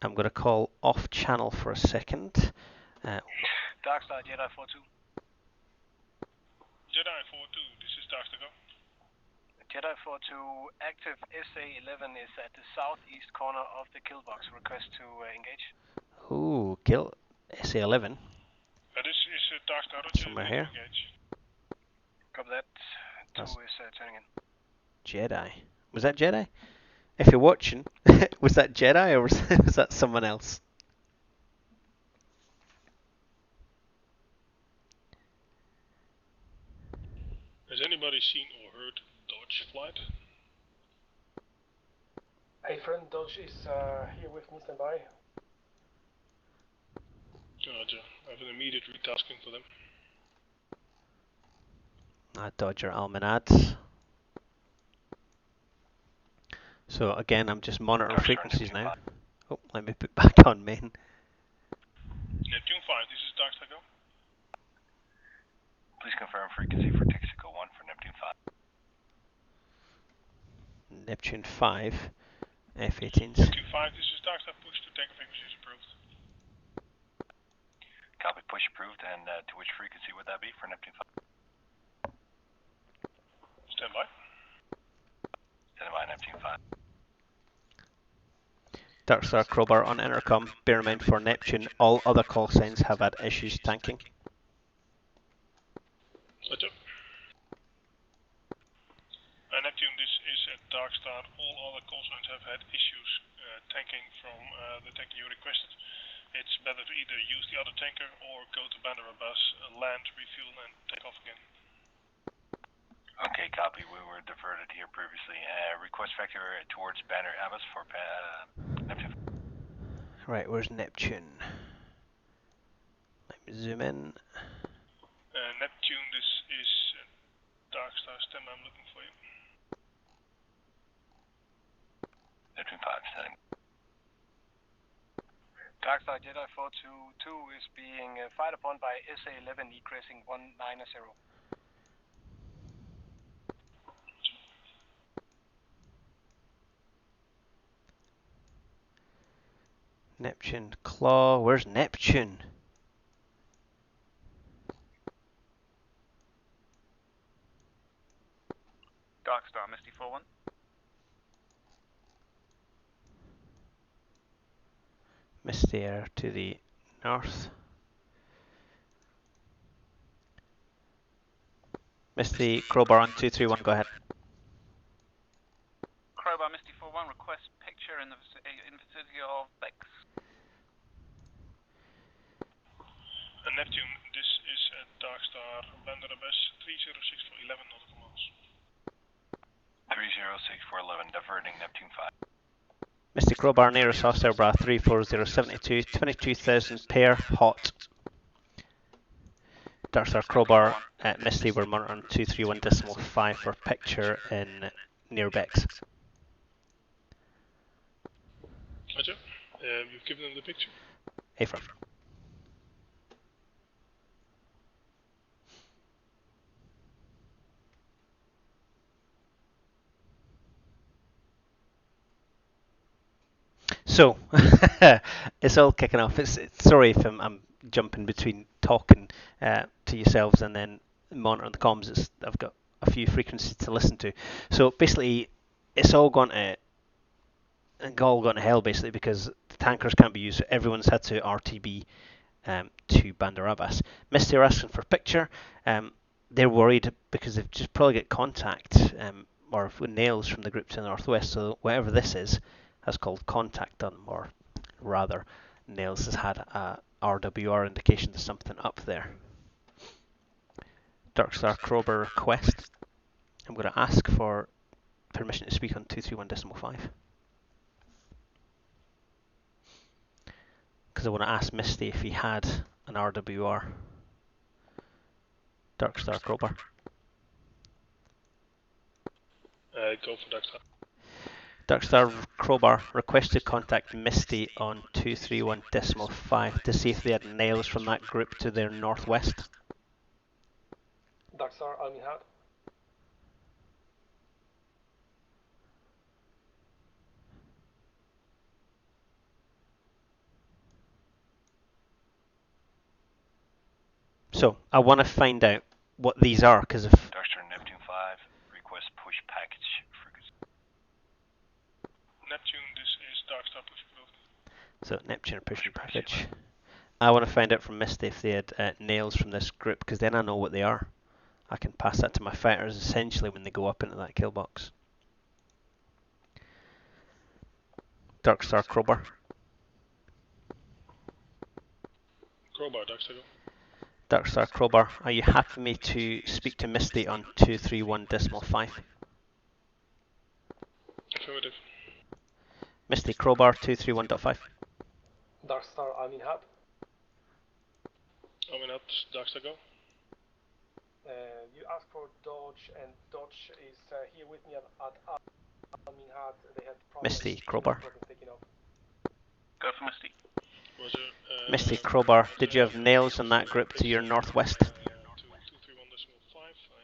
I'm going to call off channel for a second. Darkstar, Jedi 42. Jedi 42, this is Darkstar, go. Jedi 4-2, active SA-11 is at the southeast corner of the kill box. Request to engage. Ooh, kill SA-11. This is Dark Star. Somewhere here. Engage. Copy that. 2 That's is turning in. Jedi. Was that Jedi? If you're watching, was that Jedi or was that someone else? Has anybody seen or heard Dodge flight? Hey friend, Dodge is here with me, standby. Roger. I have an immediate retasking for them. Dodger Almanads. So again, I'm just monitoring frequencies now. Oh, let me put back on main. Neptune 5, this is Dark Star Go. Please confirm frequency for Texaco 1 for Neptune 5. Neptune 5, F-18s. Neptune 5, this is Dark Star push to tanker frequencies approved. Copy, push approved, and to which frequency would that be for Neptune 5? Stand by. Stand by, Neptune 5. Darkstar Crowbar on intercom. Bear in mind for Neptune, all other call signs have had issues tanking. Roger. Neptune, this is Dark Star. All other call signs have had issues tanking from the tanker you requested. It's better to either use the other tanker or go to Bandar Abbas, land, refuel, and take off again. Okay, copy. We were diverted here previously. Request vector towards Bandar Abbas for Neptune. Right, where's Neptune? Let me zoom in. Neptune, this is Dark Star. Stand by, I'm looking for you. Neptune 5, standing. Darkstar Jedi 4-2 is being fired upon by SA-11 egressing 190. Neptune Claw. Where's Neptune? Darkstar, Misty 4-1. Misty Air to the north. Misty Crowbar on 231, go ahead. Crowbar, Misty 4-1, request picture in the vicinity of Bex. Neptune, this is Dark Star. Bandar Abbas 306 for 11 nautical miles. 306 for 11, diverting Neptune 5. Misty Crowbar nearest hostile bra 34072, 22,000 pair hot. Darkstar Crowbar at Misty, we're monitoring 231.5 for picture in near Bex. Roger. You've given them the picture? Affirm. So, it's all kicking off. Sorry if I'm jumping between talking to yourselves and then monitoring the comms. I've got a few frequencies to listen to. So basically, it's all gone to hell basically because the tankers can't be used. So everyone's had to RTB to Bandar Abbas. Misty are asking for a picture. They're worried because they've just probably got contact or nails from the group to the northwest. So whatever this is has called contact on them, or rather, Nails has had a RWR indication there's something up there. Darkstar Crowbar request. I'm going to ask for permission to speak on 231.5. Because I want to ask Misty if he had an RWR. Darkstar Crowbar. Go for Darkstar. Darkstar Crowbar requested contact Misty on 231.5 to see if they had nails from that group to their northwest. Darkstar, Alminhad. So I want to find out what these are because if Darkstar Neptune 5, request push package Darkstar push approved. So Neptune pushing package. I want to find out from Misty if they had nails from this group, because then I know what they are. I can pass that to my fighters essentially when they go up into that kill box. Darkstar Crowbar. Crowbar, Darkstar go. Darkstar Crowbar, are you happy for me to speak to Misty on 231.5? Affirmative. Misty Crowbar 231.5. Darkstar, I'm in hub. I'm in up, Darkstar go. You asked for Dodge, and Dodge is here with me at Alminhad. They had problems. Misty Crowbar. Go for Misty. Roger. Misty Crowbar, did you have nails on that group to your northwest? 231.5, I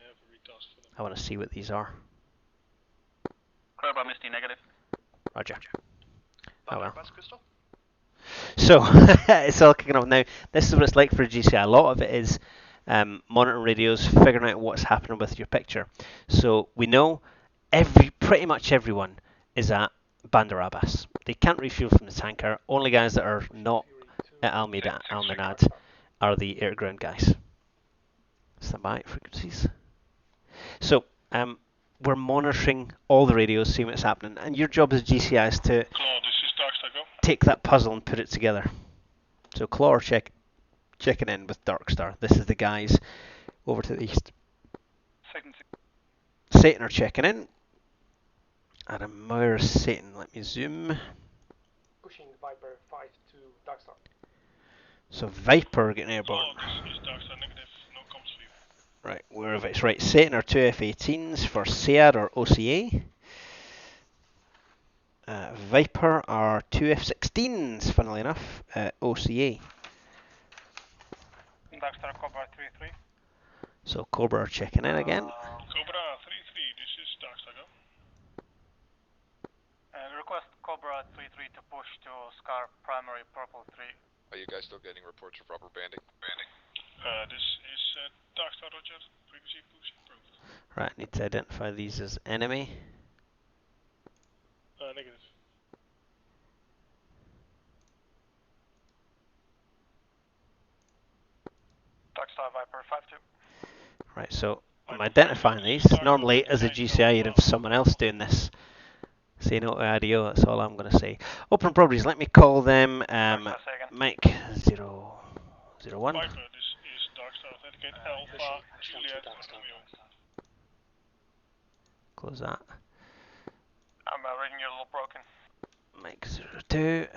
have a retask for them. I want to see what these are. Crowbar Misty negative. Roger. Oh Bandar well. Abbas, Crystal? So, it's all kicking off now. This is what it's like for GCI. A lot of it is monitoring radios, figuring out what's happening with your picture. So we know pretty much everyone is at Bandar Abbas. They can't refuel from the tanker. Only guys that are not at Alminad are the air-ground guys. Standby frequencies. So we're monitoring all the radios, seeing what's happening. And your job as GCI is to Claw, this is Darkstar go. take that puzzle and put it together. So Claw are checking in with Darkstar. This is the guys over to the east. Satan are checking in. And where's Satan? Let me zoom. Pushing Viper 5 to Darkstar. So Viper getting airborne. Claw, this is Darkstar negative, no comms for you. Right, wherever it's right. Satan are 2 F-18s for SEAD or OCA. Viper are 2 F-16s, funnily enough, OCA. Darkstar Cobra 3-3. So Cobra are checking in again. Cobra 3-3, this is Darkstar go. Request Cobra 3-3 to push to Scar primary purple 3. Are you guys still getting reports of rubber banding? This is Darkstar Roger, frequency push approved. Right, need to identify these as enemy. Negative. Darkstar Viper 5-2. Right, so I'm identifying these. Normally, as a GCI, you'd have someone else doing this. Say no to IDO, that's all I'm going to say. Open properties, let me call them Mike 001. Viper, this is Darkstar Authenticate Alpha Juliet Romeo. Close that. I'm reading you a little broken. Mike 02.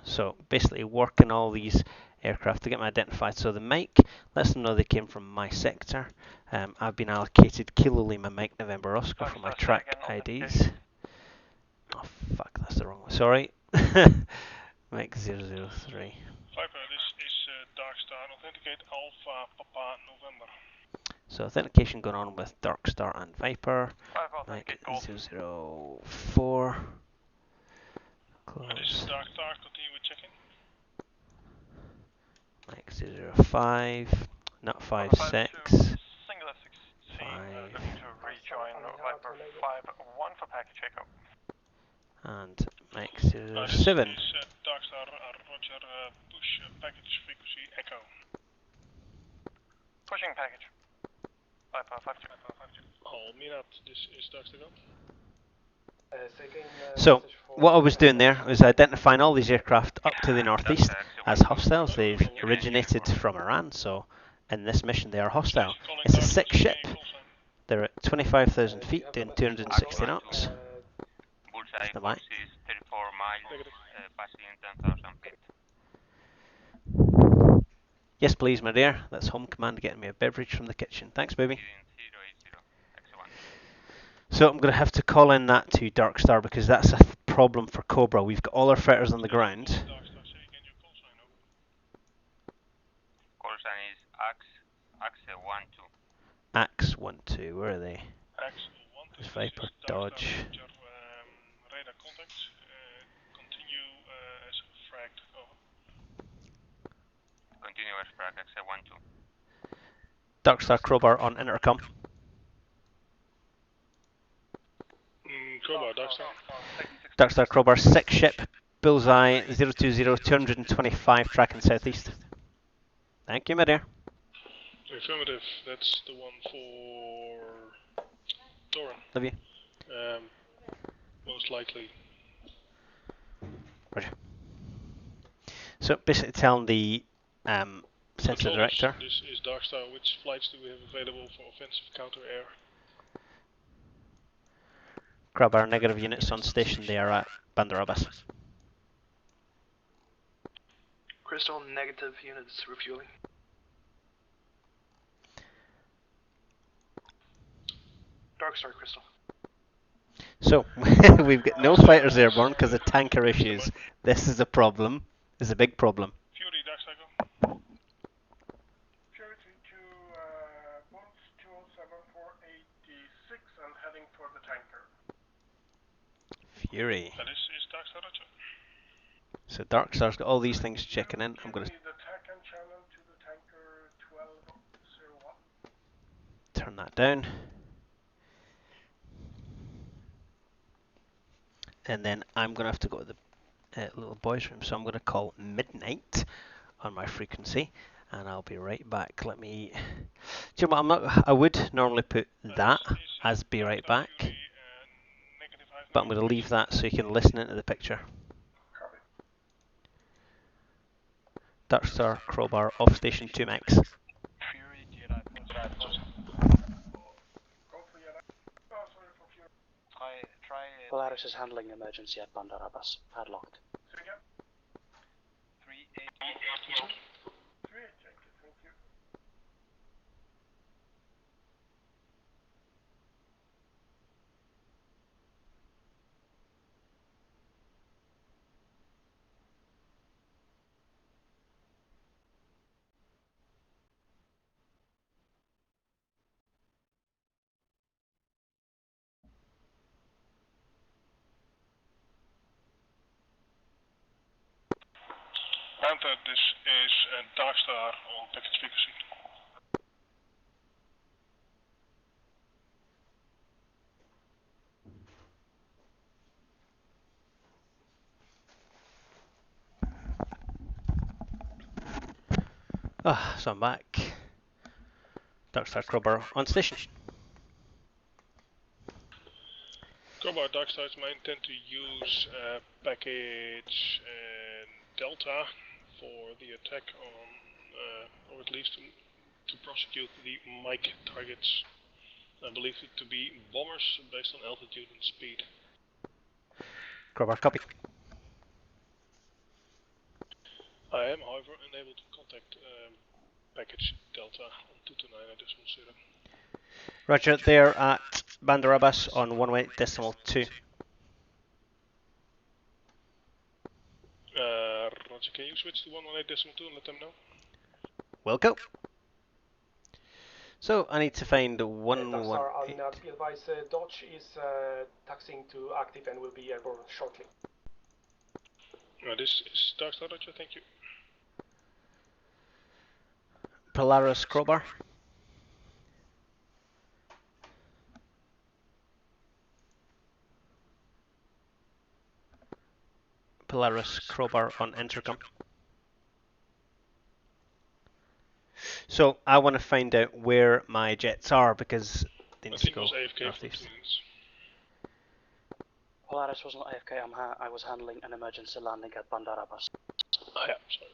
So basically working all these aircraft to get them identified. So the Mike lets them know they came from my sector. I've been allocated Kilo Lima Mike November Oscar for my track IDs. Oh fuck, that's the wrong one. Sorry. Mike 003. Viper, this is Darkstar Authenticate Alpha Papa November. So authentication going on with Darkstar and Viper. Mike 004. Close. This is Darkstar, continue with checking. Mike 005. Not 56. Singular 6C, 5. looking to rejoin Viper 5-1 for package echo. And Mike This 07. is Darkstar Roger, push package frequency echo. Pushing package. Viper 5-2. Alminat, this is Darkstar go. So what I was doing there was identifying all these aircraft up to the northeast as hostiles. They've originated from Iran, so in this mission they are hostile. It's a 6 ship. They're at 25,000 feet, doing 260 knots. Bullseye The mic. course is 34 miles, passing 10,000 feet. Yes, please, my dear. That's home command getting me a beverage from the kitchen. Thanks, baby. So I'm going to have to call in that to Darkstar because that's a problem for Cobra. We've got all our fighters on the ground. Call sign is Axe 12. Axe 12, where are they? Axe 12. There's Viper, Dodge. Radar contact. Continue as fragged. Over. Continue as fragged, Axe 12. Darkstar Crowbar on intercom. Crowbar, Darkstar. Darkstar Crowbar, 6 ship. Bullseye 020 225 tracking southeast. Thank you, midair. Affirmative, that's the one for Doran. Love you. Most likely. Roger. So basically telling the sensor Controllers, director. this is Darkstar. Which flights do we have available for offensive counter-air? Grab our negative units on station. They are at Bandar Abbas. Crystal, negative units refueling. Darkstar, Crystal. So, we've got no fighters airborne because of tanker issues. This is a problem. This is a big problem. Fury, Darkstar, go. Fury 32, bonds 207 for 86 and heading for the tanker. Fury. That is Darkstar, Roger. So Darkstar's got all these things checking in. I'm going to The TAC and channel to the tanker 1201. turn that down. And then I'm going to have to go to the little boys' room. So I'm going to call midnight on my frequency. And I'll be right back. Let me... Do you know what? I would normally put that as be right back. But I'm going to leave that so you can listen into the picture. Darkstar, Crowbar, off station 2 max. Polaris is handling emergency at Bandar Abbas. Padlocked. 38. Thank you. Panther, this is Darkstar on package frequency. So I'm back. Darkstar, Crowbar on station. Crowbar, Darkstar, it's my intent to use package Delta for the attack on, or at least to prosecute the Mike targets. I believe it to be bombers based on altitude and speed. Crowbar, copy. I am, however, unable to contact package Delta on 229.0. Roger, they're at Bandar Abbas on 18.2. Roger, can you switch to 118.2 and let them know? Will go. So I need to find 118. Darkstar, be advised, Dodge is taxiing to active and will be airborne shortly. This is Darkstar, Roger, thank you. Polaris, Crowbar. Polaris, Crowbar on intercom. So I want to find out where my jets are because they need to go northeast. Polaris was not AFK. I was handling an emergency landing at Bandar Abbas. Oh yeah, sorry.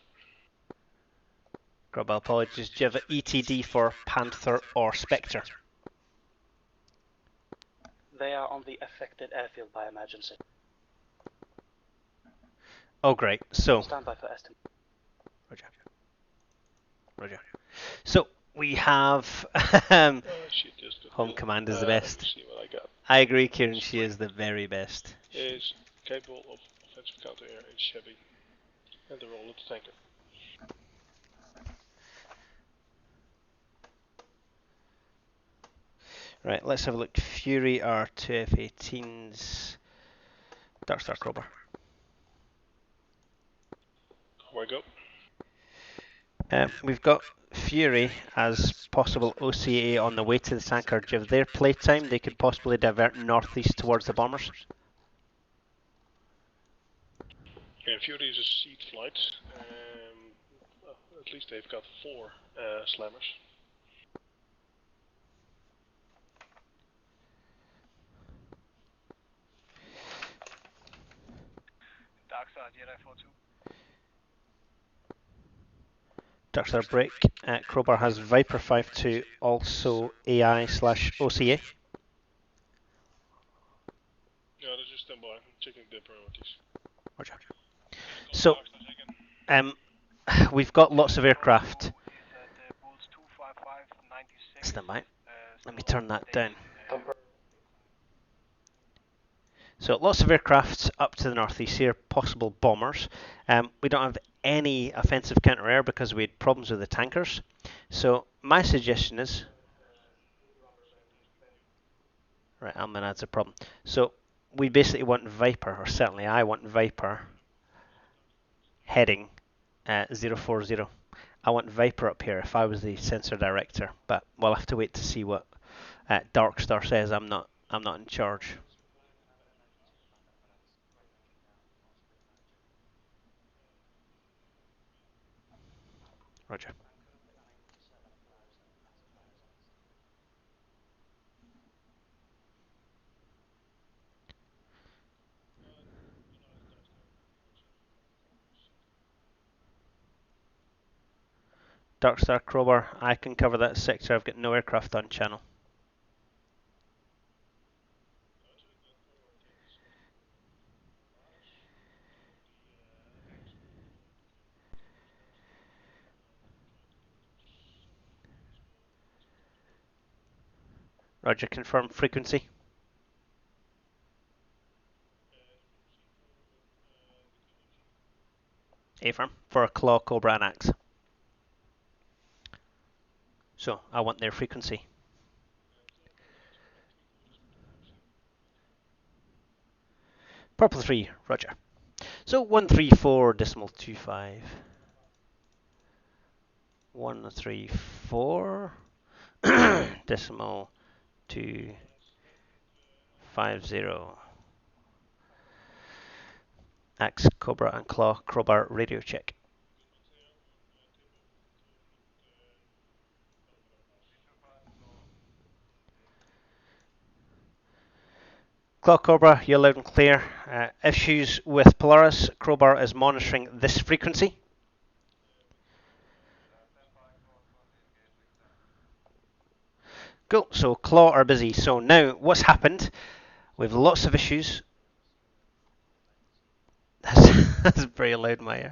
Crowbar, apologies. Do you have an ETD for Panther or Spectre? They are on the affected airfield by emergency. Oh great, so... Stand by for estimate. Roger. Roger. So, we have... Home Command is the best. See what I got. I agree, Kieran, she is the very best. Is capable of offensive counter-air in Chevy and the role of the tanker. Right, let's have a look. Fury are 2 F-18s. Darkstar, Crowbar. Where go? We've got Fury as possible OCA on the way to the tanker. Do you have their playtime? They could possibly divert northeast towards the bombers. Yeah, Fury is a seed flight. At least they've got 4 slammers. Darkstar, Jedi 4-2. Darkstar break. Crowbar has Viper 5-2, also AI/OCA. Yeah, let's just stand by. I'm checking the priorities. Roger. So, we've got lots of aircraft. Stand by. Let me turn that down. So lots of aircraft up to the northeast here, possible bombers. We don't have any offensive counter-air because we had problems with the tankers. So my suggestion is... Right, Almanad's a problem. So we basically want Viper, or certainly I want Viper, heading 040. I want Viper up here if I was the sensor director, but we'll have to wait to see what Darkstar says. I'm not in charge. Roger. Darkstar Crowbar, I can cover that sector. I've got no aircraft on channel. Roger, confirm frequency. Affirm for a Claw, Cobra and Axe. So I want their frequency. Purple 3, roger. So 134.25. 134 decimal 250. Axe, Cobra and Claw, Crowbar radio check. Claw Cobra, you're loud and clear. Issues with Polaris. Crowbar is monitoring this frequency. Cool, so Claw are busy. So now what's happened? We've lots of issues. That's very loud, Maya.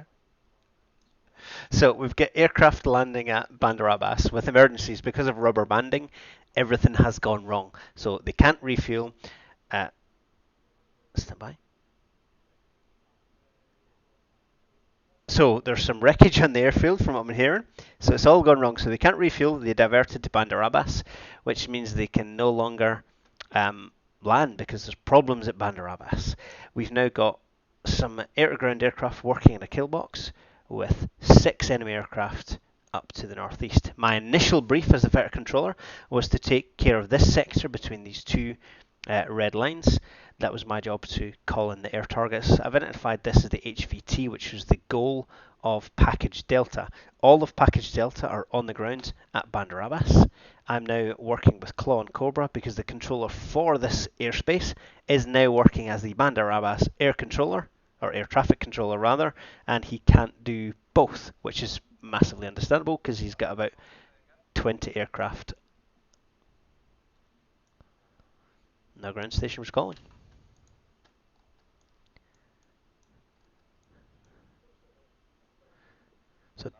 So we've got aircraft landing at Bandar Abbas with emergencies because of rubber banding. Everything has gone wrong. So they can't refuel. Stand by. So there's some wreckage on the airfield from what I'm hearing. So it's all gone wrong. So they can't refuel. They diverted to Bandar Abbas, which means they can no longer land because there's problems at Bandar Abbas. We've now got some air-to-ground aircraft working in a kill box with 6 enemy aircraft up to the northeast. My initial brief as the Vector controller was to take care of this sector between these two red lines. That was my job to call in the air targets. I've identified this as the HVT, which was the goal of Package Delta. All of Package Delta are on the ground at Bandar Abbas. I'm now working with Claw and Cobra because the controller for this airspace is now working as the Bandar Abbas air controller, or air traffic controller rather, and he can't do both, which is massively understandable because he's got about 20 aircraft. No ground station was calling. So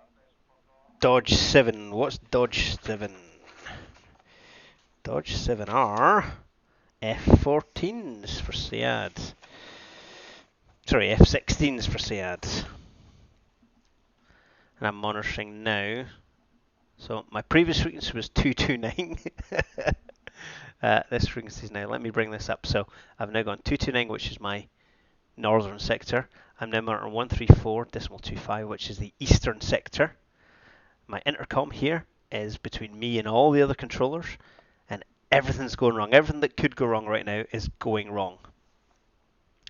Dodge 7, what's Dodge 7? Dodge 7 are F14s for SEAD. Sorry, F16s for SEAD. And I'm monitoring now. So my previous frequency was 229. This frequency is now, let me bring this up. So I've now gone 229, which is my northern sector. I'm now monitoring 134.25, which is the eastern sector. My intercom here is between me and all the other controllers, and everything's going wrong. Everything that could go wrong right now is going wrong.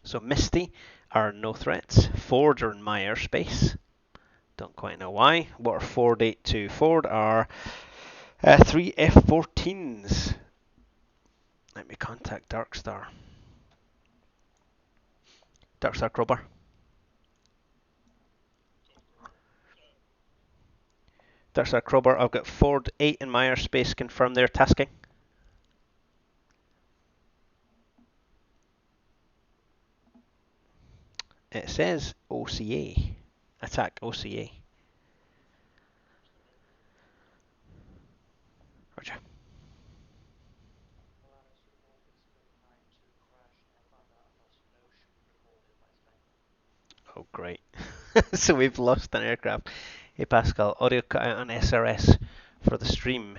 So Misty are no threats. Ford are in my airspace. Don't quite know why. Water 482 Ford are 3 F-14s. Let me contact Darkstar. Darkstar Crowbar. Darkstar Crowbar, I've got Ford 8 in my airspace. Confirm their tasking. It says OCA. Attack OCA. Roger. Oh, great. So we've lost an aircraft. Hey Pascal, audio cut out on SRS for the stream.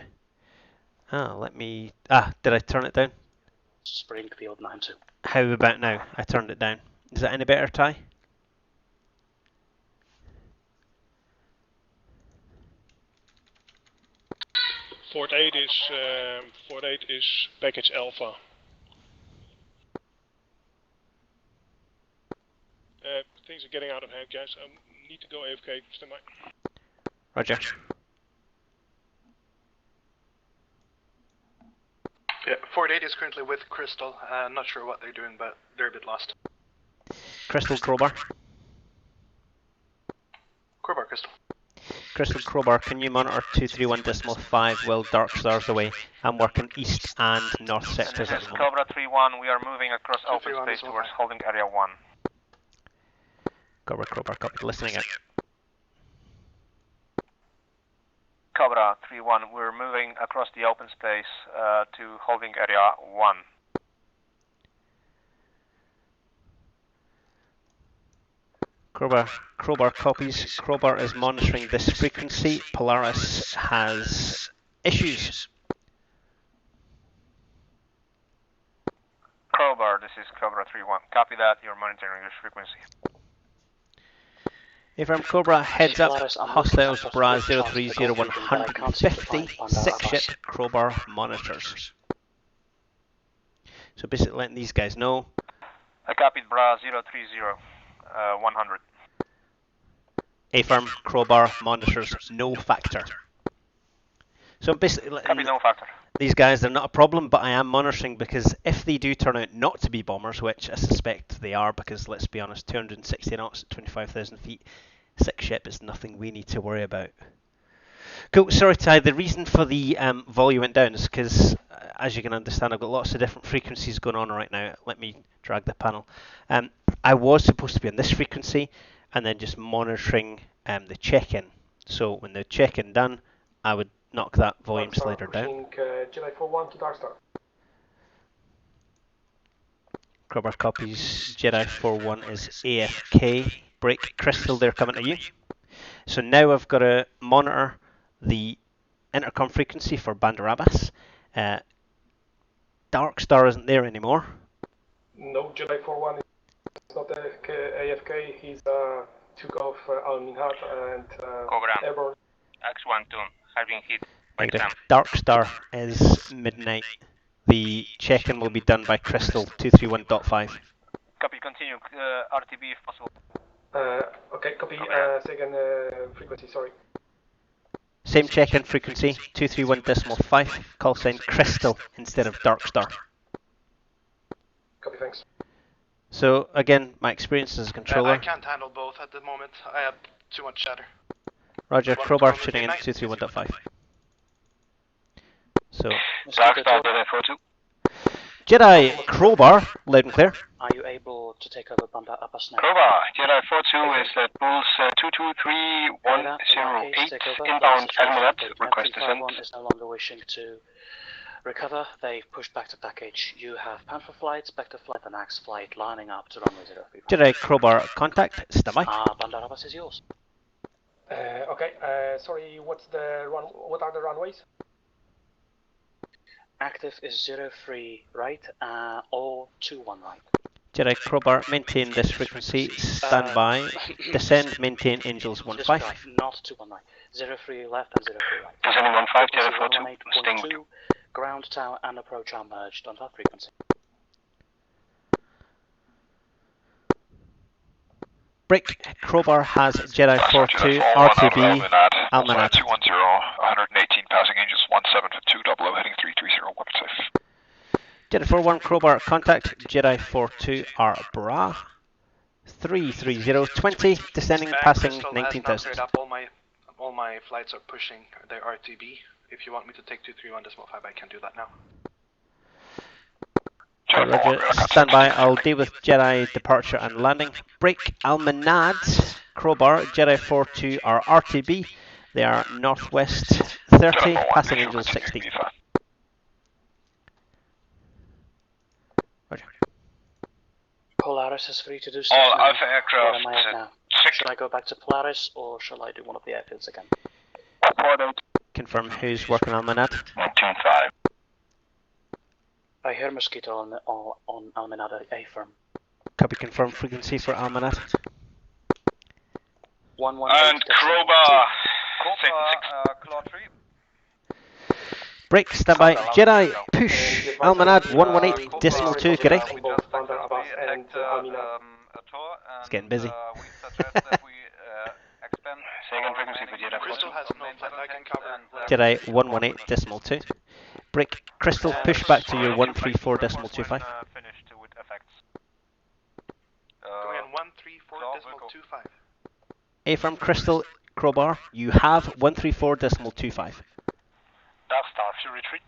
Let me... did I turn it down? Springfield 9-2. How about now? I turned it down. Is that any better, Ty? Fort 8 is package Alpha. Things are getting out of hand, guys. I need to go AFK. Stand by. Roger. Yeah, Fort 8 is currently with Crystal. Not sure what they're doing, but they're a bit lost. Crystal Crowbar. Crowbar, Crystal. Crystal Crowbar, can you monitor 231.5 while Darkstar's away? I'm working east and north sectors at the moment. Cobra 3-1, we are moving across open space towards holding area 1. Cobra Crowbar, copied. Listening out. Cobra 3-1, we're moving across the open space to holding area 1. Crowbar copies. Crowbar is monitoring this frequency. Polaris has issues. Crowbar, this is Cobra 3-1. Copy that, you're monitoring this frequency. Affirm Cobra, heads up, hostiles, Bra 030150, 6-ship Crowbar monitors. So basically letting these guys know. I copied Bra 030, 100. Affirm Crowbar monitors no factor. So I'm basically letting no factor. These guys, they're not a problem, but I am monitoring because if they do turn out not to be bombers, which I suspect they are, because let's be honest, 260 knots at 25,000 feet, 6-ship is nothing we need to worry about. Cool, sorry Ty, the reason for the volume went down is because, as you can understand, I've got lots of different frequencies going on right now. Let me drag the panel. I was supposed to be on this frequency, and then just monitoring the check-in. So when the check-in done, I would knock that volume slider down. Jedi 4-1 to Darkstar. Crowbar copies. Jedi 4-1 is AFK. Break. Crystal, they're coming to you. So now I've got to monitor the intercom frequency for Bandar Abbas. Darkstar isn't there anymore. No, Jedi 4-1 is not AFK. He's took off Al Minhad and airborne. X12 has been hit by Darkstar is midnight. The check-in will be done by Crystal 231.5. Copy, continue. RTB if possible. Okay, copy. Second frequency, sorry. Same check-in frequency, 231.5. Call sign Crystal instead of Darkstar. Copy, thanks. So again, my experience as a controller. I can't handle both at the moment. I have too much chatter. Roger, Crowbar shooting in 231.5. So Jedi Crowbar, loud and clear. Are you able to take over Bandar Abbas now? Crowbar, Jedi 42 is at Bulls 223-108, inbound Almanet, request descent. Is no longer wishing to recover. They've pushed back to package. You have Panther flight, Spectre flight, and Axe flight lining up to runway 03. Jedi Crowbar, contact, stand by. Bandar Abbas is yours. Okay, sorry, what are the runways? Active is 03 right, or 21 right. Jedi Crowbar, maintain this frequency, stand by, descend, maintain Angels 15. Not 21 right, 03 left and 03 right. Descending 15, Jedi 42, staying with you. Ground tower and approach are merged on that frequency. Break. Crowbar has Jedi 4-2, R2B, Almanat. 210, 118, passing angels 175200, heading 330, weapon safe. Jedi 4-1, Crowbar, contact, Jedi 4-2, R Bra. 330, 20, descending, passing Crystal 19,000. has up. All my flights are pushing their RTB. If you want me to take 231.5, I can do that now. Roger, stand by, I'll deal with Jedi departure and landing. Break, Almanad, Crowbar, Jedi 4-2 are RTB. They are northwest 30, passing angel 60. Roger. Polaris is free to do stuff All now. Alpha aircraft. What am I at now? Should I go back to Polaris or shall I do one of the airfields again? Confirm who's working Almanad. 125. I hear Mosquito on Almanad A firm. Copy, confirm frequency for Almanad. 118. And Crowbar. Claw 3. Break, stand by, Jedi, push, Almanad 118.2, get it? Bandar Abbas and Almina. It's getting busy. Second frequency for Jedi. Crystal has no flight, I can cover. Jedi 118.2. Break, Crystal, push back to your 134.25. Finished with effects. Going on 134.25. A from Crystal, Crowbar, you have 134.25. Darkstar, Fury 3.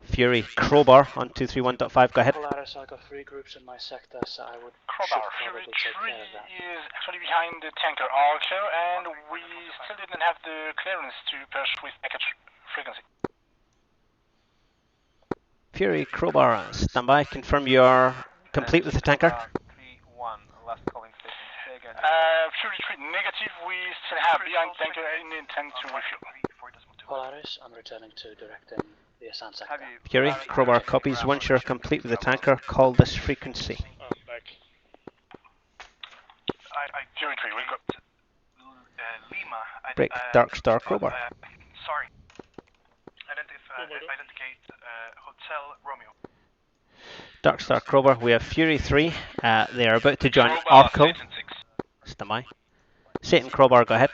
Fury, Crowbar on 231.5, go ahead. Polaris, I got 3 groups in my sector, so I would Crowbar, Fury 3 is actually behind the tanker Archer, and we still didn't have the clearance to push with package frequency. Fury, Crowbar, stand by, confirm you are complete with the tanker. 3-1, last calling station. Fury 3 negative, we still have behind tanker and intent to refuel. Polaris, I'm returning to directing the ascent sector. Fury, Crowbar copies. Once you're complete with the tanker, call this frequency. Back. Fury 3, we got Lima. Break, Darkstar, Crowbar. Sorry. Identicate Hotel Romeo. Darkstar, Crowbar, we have Fury 3. They are about to join Arco. Stand by. Satan, Crowbar, go ahead.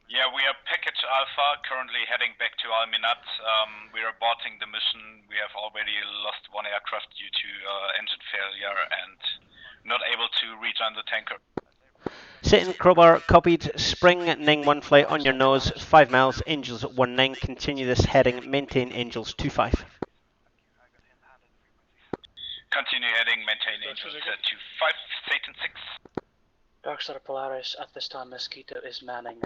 Yeah, we are package Alpha, currently heading back to Alminat. We are aborting the mission. We have already lost one aircraft due to engine failure and not able to rejoin the tanker. Satan, Crowbar, copied. Spring, Ning 1 flight on your nose, 5 miles, Angels 19. Continue this heading, maintain Angels 25. Continue heading, maintain Angels 25, Satan 6. Darkstar Polaris, at this time Mosquito is manning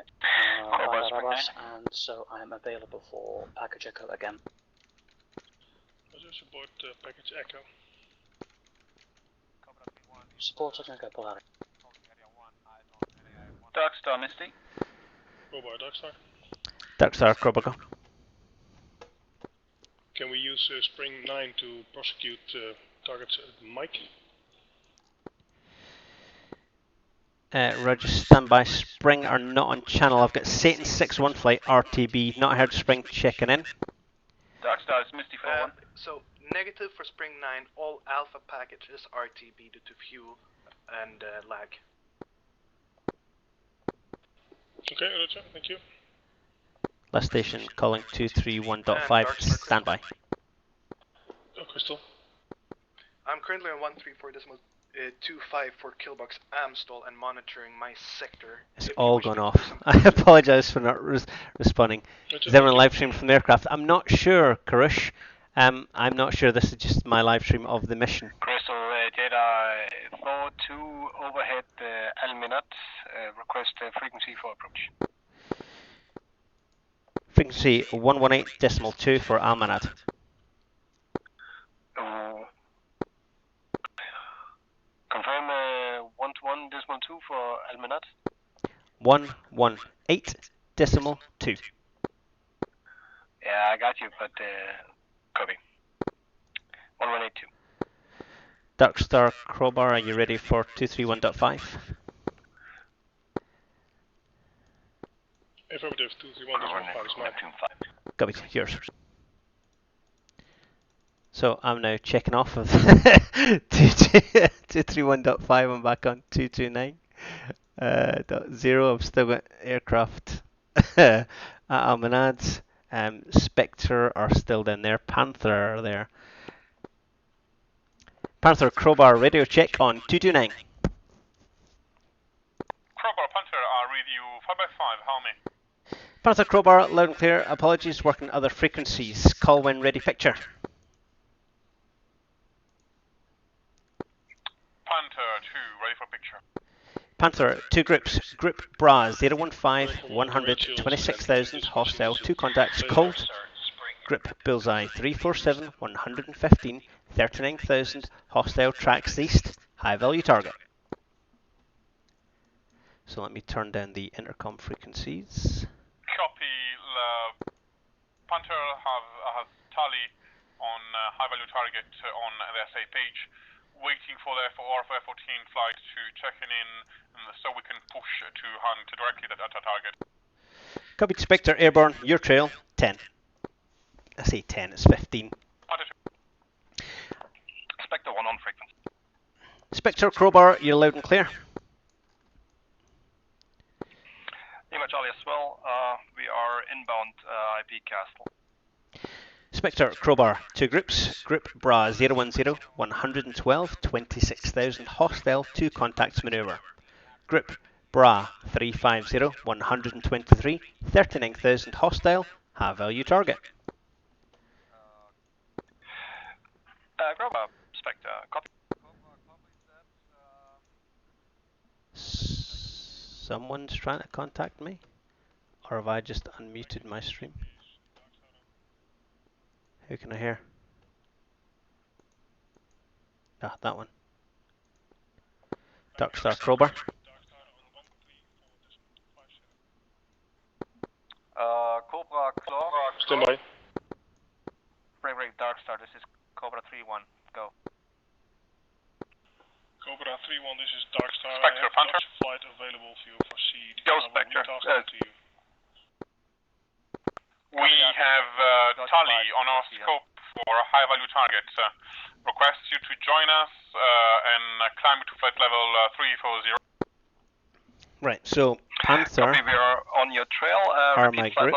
Bandar Abbas, and so I'm available for package echo again. Support package echo. Support Echo Polaris. Darkstar, Misty. Crowbar, Darkstar. Darkstar, Crowbar, go. Can we use Spring 9 to prosecute targets Mike? Roger, stand by. Spring are not on channel. I've got Satan 6-1 flight, RTB. Not heard Spring checking in. Darkstar, it's Misty 4-1. So, negative for Spring 9, all Alpha packages RTB due to fuel and lag. Okay, Roger, thank you. Last station calling 231.5. Stand by. Oh, Crystal. I'm currently on 134.25 for Killbox Amstel and monitoring my sector. It's all gone off. I apologise for not responding. Is everyone live stream from the aircraft? I'm not sure, Karush. I'm not sure. This is just my live stream of the mission. Crystal, Jedi 4-2 overhead Alminat. Request frequency for approach. Frequency 118.2 for Almanat. Confirm 121.2 for Almanat. 118.2. Yeah, I got you, but copy. 1182. Darkstar, Crowbar, are you ready for 231.5? Affirmative, 231.5 is mine. Copy, yours. So I'm now checking off of 231.5. I'm back on 229.0. I've still got aircraft at Almanad. Spectre are still down there. Panther are there. Panther Crowbar radio check on 229. Crowbar Panther, read you 5x5, how many? Panther Crowbar, loud and clear. Apologies, working other frequencies. Call when ready, picture. Panther 2, ready for picture. Panther, 2 groups. Group Bra 015, 100, 26,000, hostile, 2 contacts, cold. Group Bullseye 347, 115, 39,000, hostile, tracks east, high value target. So let me turn down the intercom frequencies. Copy. Panther has tally on high value target on the SA page. Waiting for the F14 flight to check in so we can push to hunt directly at our target. Copied Spectre airborne, your trail, 10. I say 10, it's 15. Spectre 1 on frequency. Spectre Crowbar, you're loud and clear. Lima Charlie as well, we are inbound IP Castle. Spectre Crowbar, 2 groups. Group Bra 010, 112, 26,000, hostile, 2 contacts maneuver. Group Bra 350, 123, 39,000, hostile, high value target. Crowbar, Spectre, copy. Someone's trying to contact me? Or have I just unmuted my stream? Who can I hear? Ah, that one. Darkstar Crowbar. Cobra Claw. Stand by. Break Darkstar, this is Cobra 3-1, go. Cobra 3-1, this is Darkstar. Spectre, Panther. Flight available for you for seed. Go, Spectre. To you. We have tally on our scope for high value targets. Request you to join us and climb to flight level 340. Right, so Panther Copy, we are on your trail. are my group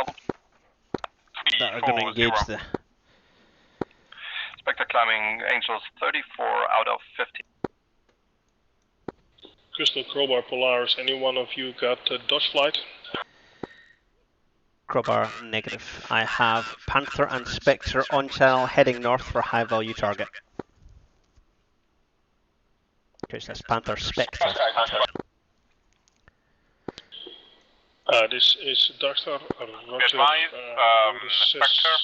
that are going to engage the... Spectre climbing Angels 34 out of 50. Crystal Crowbar Polaris, any one of you got Dodge flight? Crowbar negative. I have Panther and Spectre on channel heading north for high value target. Okay, so that's Panther Spectre. This is Darkstar. Roger. Spectre.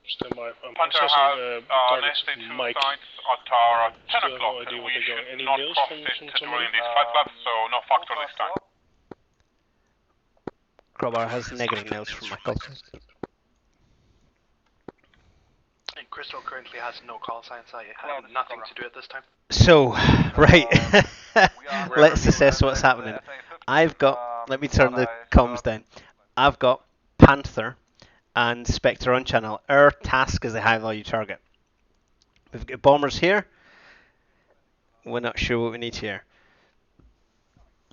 Stand by. Panther has targets Mike. Mike. At our 10 Still o'clock. no idea what We they're going. should Any not mails cross from it somebody? during these flight laps, so no factor this time. Crowbar has negative nails from my call. And Crystal currently has no call signs. I have nothing to do at this time. So, right, let's assess what's happening. I've got, let me turn the comms down. I've got Panther and Spectre on channel. Our task is a high value target. We've got bombers here. We're not sure what we need here.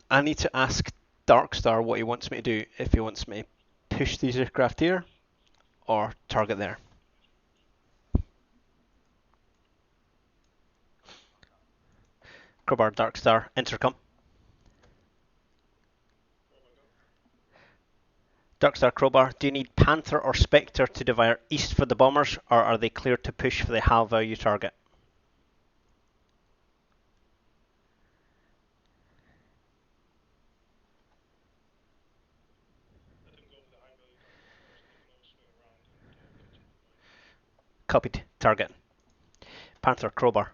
I need to ask Darkstar what he wants me to do, if he wants me to push these aircraft here or target there. Crowbar, Darkstar, intercom. Darkstar, Crowbar, do you need Panther or Spectre to divert east for the bombers, or are they clear to push for the high value target? Copied. Target. Panther, Crowbar.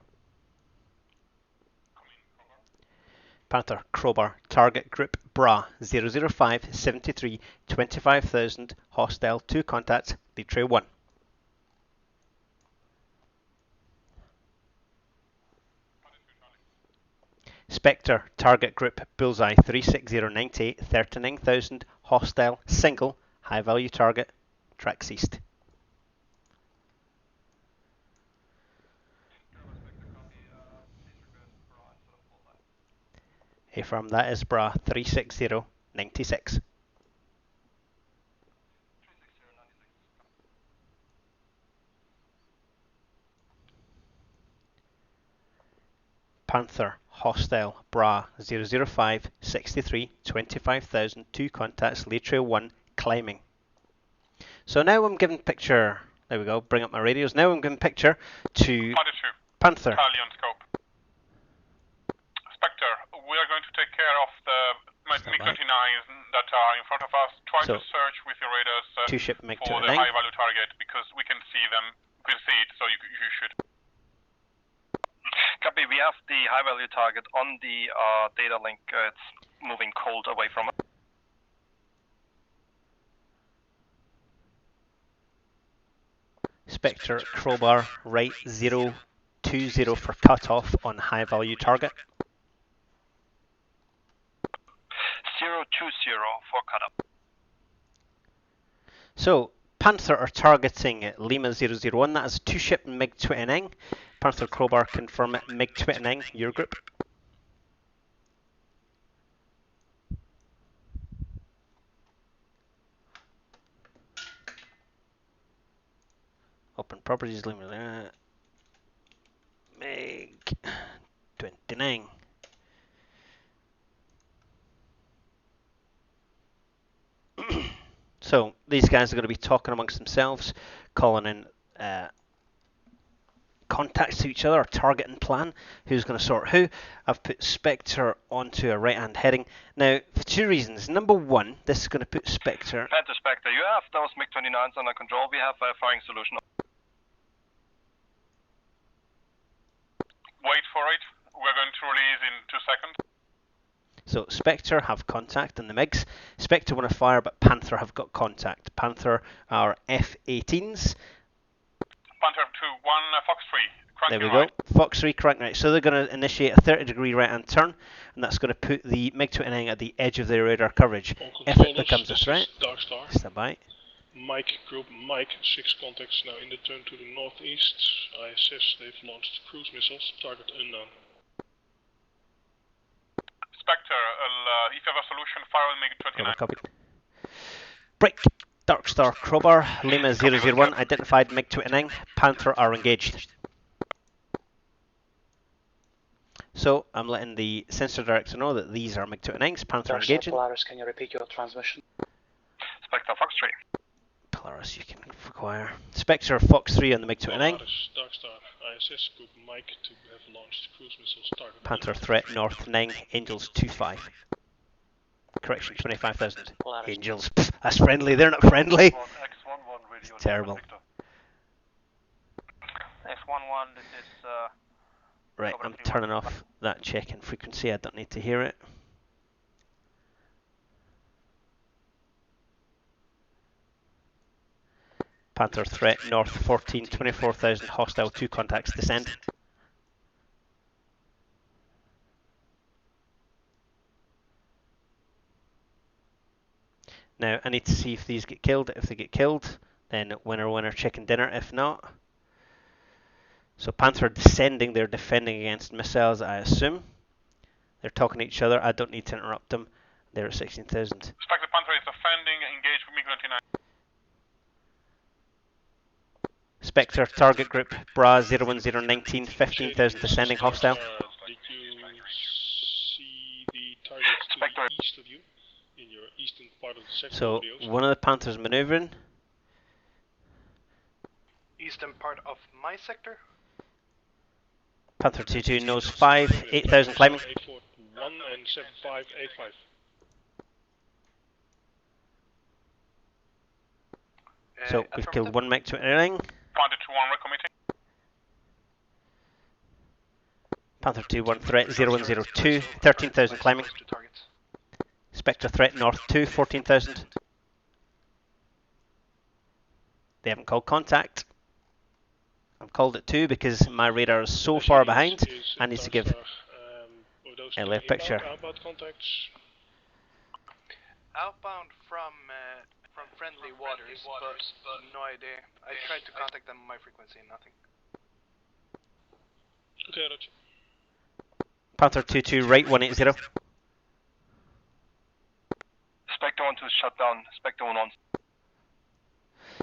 Panther, Crowbar. Target group Bra 005 73 25,000. Hostile 2 contacts. Lead trail 1. Spectre, target group Bullseye 36098 39,000. Hostile single. High value target. Tracks east. Affirm, that is Bra 36096. Panther, hostile, Bra 005 63 25,000, 2 contacts, lead trail 1, climbing. So now I'm giving picture, there we go, bring up my radios. Now I'm giving picture to Panther. Charlie on scope. Spectre, we are going to take care of the MiG-29s that are in front of us. Try to search with your radars for the high value target, because we can see them. We can see it, so you should. Copy, we have the high value target on the data link. It's moving cold away from us. Spectre, crowbar, right 020 for cutoff on high value target. 020 for cutoff. So, Panther are targeting Lima 001, that is a 2-ship MiG-29. Panther crowbar, confirm it, MiG-29, your group. Open properties, Lima, MiG-29. So these guys are going to be talking amongst themselves, calling in contacts to each other, or target and plan, who's going to sort who. I've put Spectre onto a right-hand heading. Now, for 2 reasons. Number 1, this is going to put Spectre... Panther, Spectre, you have those MiG-29s under control. We have a firing solution. Wait for it. We're going to release in 2 seconds. So Spectre have contact in the MiGs. Spectre want to fire, but Panther have got contact. Panther are F-18s. Panther 2-1, Fox 3. There we go. Fox 3, crank right. So they're going to initiate a 30-degree right-hand turn, and that's going to put the MiG-29 at the edge of their radar coverage. If it becomes a threat, stand by. Mike, group Mike, 6 contacts now in the turn to the northeast. ISS, they've launched cruise missiles, target unknown. Spectre, if you have a solution, fire MiG-29. Copied. Break. Darkstar, crowbar, Lima 001, identified MiG-29, Panther are engaged. So I'm letting the sensor director know that these are MiG-29s, Panther engaging. Polaris, can you repeat your transmission? Spectre, Fox 3. Polaris, you can require. Spectre, Fox 3 on the MiG-29. Polaris, Darkstar, ISS, group Mike to have launched cruise missiles, target Panther threat, north 9, Angels 25. Correction, 25,000. Angels, pff, that's friendly, they're not friendly. It's terrible. X11, this is... Right, I'm turning off that check-in frequency, I don't need to hear it. Panther threat, north 14, 24,000, hostile, 2 contacts, descend. Now, I need to see if these get killed. If they get killed, then winner, winner, chicken dinner. If not, so Panther are descending. They're defending against missiles, I assume. They're talking to each other. I don't need to interrupt them. They're at 16,000. Spectre, Panther is defending. Engage with MiG-29. Spectre, target group, Bra 01019, 15,000 descending, hostile. Did you see the targets to the east of you? In your eastern part of the sector. So one of the Panthers maneuvering. Eastern part of my sector? Panther 22 nose 5, 8,000 climbing. 841 and 7585. So we've killed one MiG-29. Panther 2-1 recommitting. Panther 2-1 threat 0102, 13,000 climbing. Spectre threat north 2, 14,000. They haven't called contact. I've called it 2 because my radar is so far behind. I need to give a left picture. Outbound contacts. Outbound from friendly waters, but no idea. I tried to contact them on my frequency, nothing. Okay, Roger. Panther 22 right 180. Spectre 1-2 is shut down. Spectre 1-1.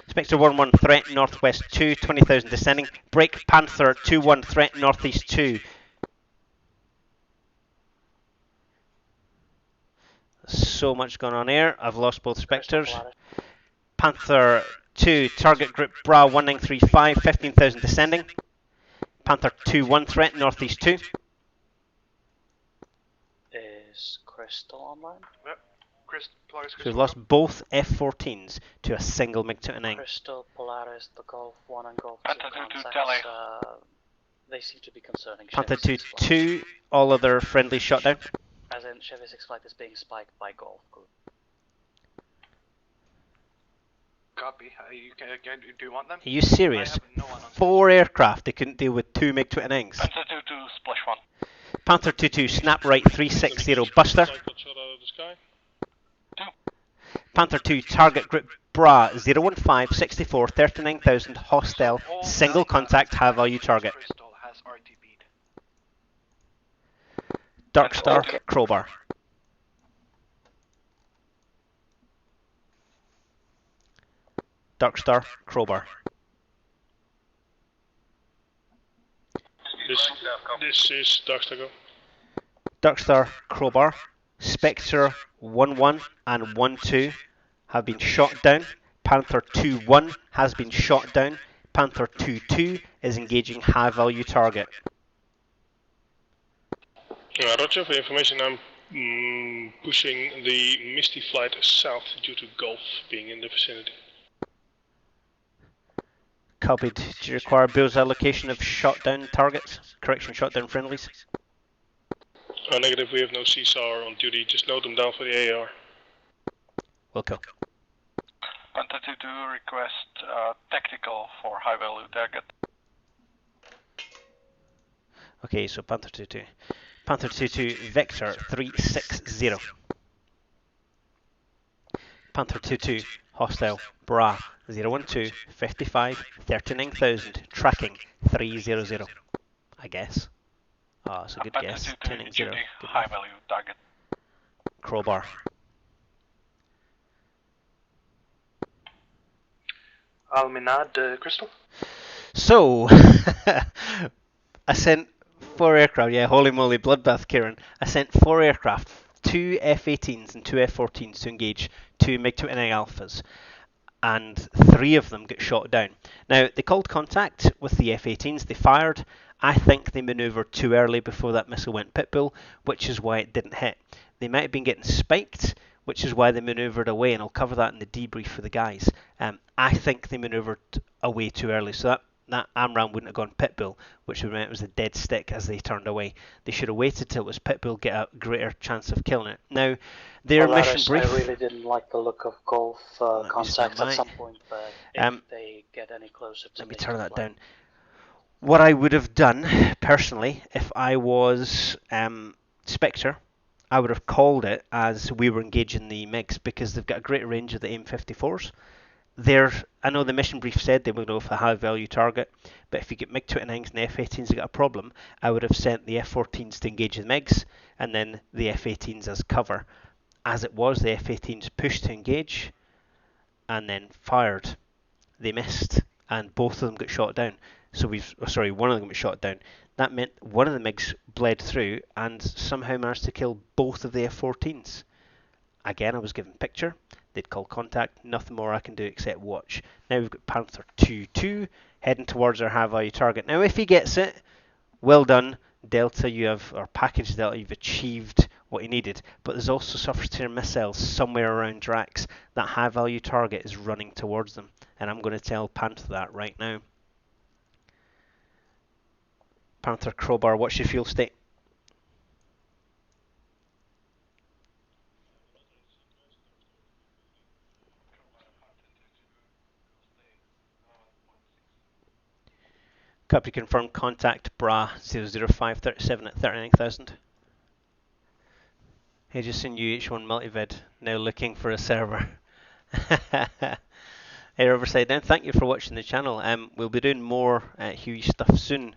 Spectre 1-1 threat northwest 2, 20,000 descending. Break Panther 2-1 threat northeast 2. So much going on here. I've lost both Spectres. Panther 2 target group Bra 1935, 15,000 descending. Panther 2-1 threat northeast 2. Is Crystal online? Yep. Polaris, So we've lost both F-14s to a single MiG-29. Crystal, Polaris, the Golf 1 and Golf 2 Panther 2 contacts, tally. they seem to be concerning Panther Chevy 2-2, all other friendly shot down. As in, Chevy 6 flight is being spiked by Golf Group. Copy. Do you want them? Are you serious? No one on 4 aircraft, they couldn't deal with 2 MiG-29s. Panther 2-2, splash 1. Panther 2-2, snap right 360 Buster. Panther 2, target group Bra 015, 64, 39,000, hostile, single contact, high value target. Crystal has RTB'd. Dark Star, Crowbar. Dark Star, Crowbar. This is Darkstar Go. Dark Star, Crowbar. Spectre 1-1 and 1-2 have been shot down. Panther 2-1 has been shot down. Panther 2-2 is engaging high value target. Roger, for information, I'm pushing the Misty flight south due to Golf being in the vicinity. Copied. Do you require bullseye allocation of shot down targets? Correction, shot down friendlies? Negative, we have no CSAR on duty, just note them down for the AR. Wilco. Panther 2-2 request tactical for high value target. Okay, so Panther 2-2. Panther 2-2, Vector 360. Panther 2-2, hostile, Bra 012, 55, 39,000, tracking 300. I guess. Oh, it's a good Panther guess. 2-2 290. duty, high value target. Crowbar. Alminad, Crystal? So, I sent 4 aircraft, yeah, holy moly, bloodbath, Kieran. I sent 4 aircraft, 2 F-18s and 2 F-14s to engage 2 MiG-29 Alphas, and 3 of them got shot down. Now, they called contact with the F-18s, they fired. I think they manoeuvred too early before that missile went pitbull, which is why it didn't hit. They might have been getting spiked, which is why they manoeuvred away, and I'll cover that in the debrief for the guys. I think they manoeuvred away too early, so that AMRAAM wouldn't have gone pitbull, which would have meant it was a dead stick as they turned away. They should have waited till it was pitbull, get a greater chance of killing it. Now, their mission brief... I really didn't like the look of Golf contact at some point, but if they get any closer to let me turn that down. What I would have done, personally, if I was Spectre, I would have called it as we were engaging the MiGs, because they've got a greater range of the AIM-54s. I know the mission brief said they would go for a high value target, but if you get MiG-29s and the F-18s, you got a problem. I would have sent the F-14s to engage the MiGs, and then the F-18s as cover. As it was, the F-18s pushed to engage, and then fired. They missed, and both of them got shot down. So one of them got shot down. That meant one of the MiGs bled through and somehow managed to kill both of the F-14s. Again, I was given picture. They'd call contact. Nothing more I can do except watch. Now we've got Panther 2-2 heading towards our high value target. Now if he gets it, well done, Delta. Or package Delta, you've achieved what you needed. But there's also surface-to-air missiles somewhere around Drax. That high value target is running towards them, and I'm going to tell Panther that right now. Panther Crowbar, what's your fuel state? Copy, confirmed contact Bra 00537 at 39,000. Hey, just seen UH1 Multivid, now looking for a server. Hey, Riverside Down, thank you for watching the channel. We'll be doing more Huey stuff soon.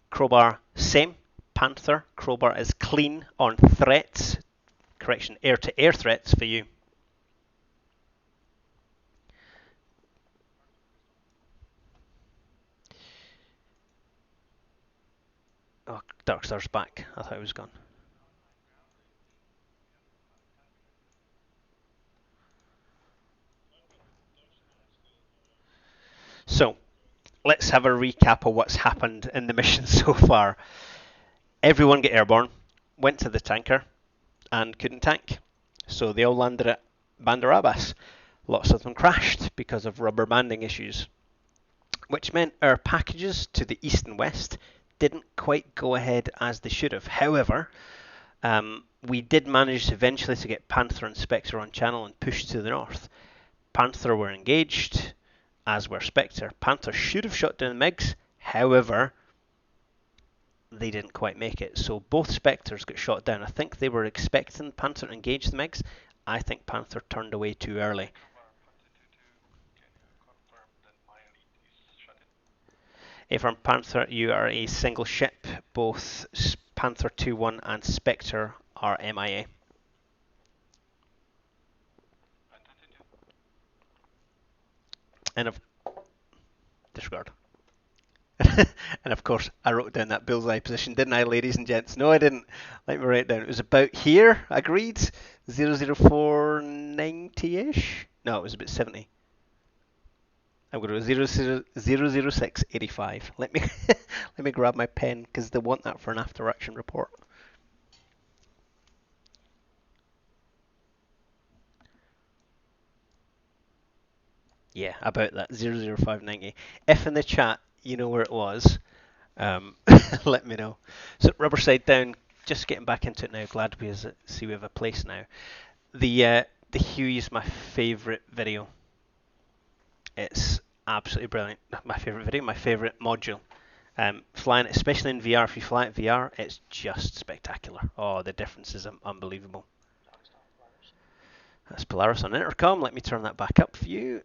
Crowbar, same. Panther, Crowbar is clean on threats. Correction, air-to-air threats for you. Oh, Darkstar's back. I thought he was gone. So, let's have a recap of what's happened in the mission so far. Everyone got airborne, went to the tanker, and couldn't tank. So they all landed at Bandar Abbas. Lots of them crashed because of rubber banding issues, which meant our packages to the east and west didn't quite go ahead as they should have. However, we did manage eventually to get Panther and Spectre on channel and push to the north. Panther were engaged, as were Spectre. Panther should have shot down the MiGs, however, they didn't quite make it. So both Spectres got shot down. I think they were expecting Panther to engage the MiGs. I think Panther turned away too early. If from Panther, you are a single ship. Both Panther 2-1 and Spectre are MIA. And of disregard. And of course, I wrote down that bullseye position, didn't I, ladies and gents? No, I didn't. Let me write it down. It was about here, agreed. 00490-ish? No, it was about 70. I'm going to 00685. Let me let me grab my pen because they want that for an after action report. Yeah, about that 00590. If in the chat you know where it was, let me know. So rubber side down, just getting back into it now. Glad we see we have a place now. The Huey is my favourite video. It's absolutely brilliant. My favourite video, my favourite module. Flying it, especially in VR, if you fly it VR, it's just spectacular. Oh, the difference is unbelievable. That's Polaris on intercom. Let me turn that back up for you.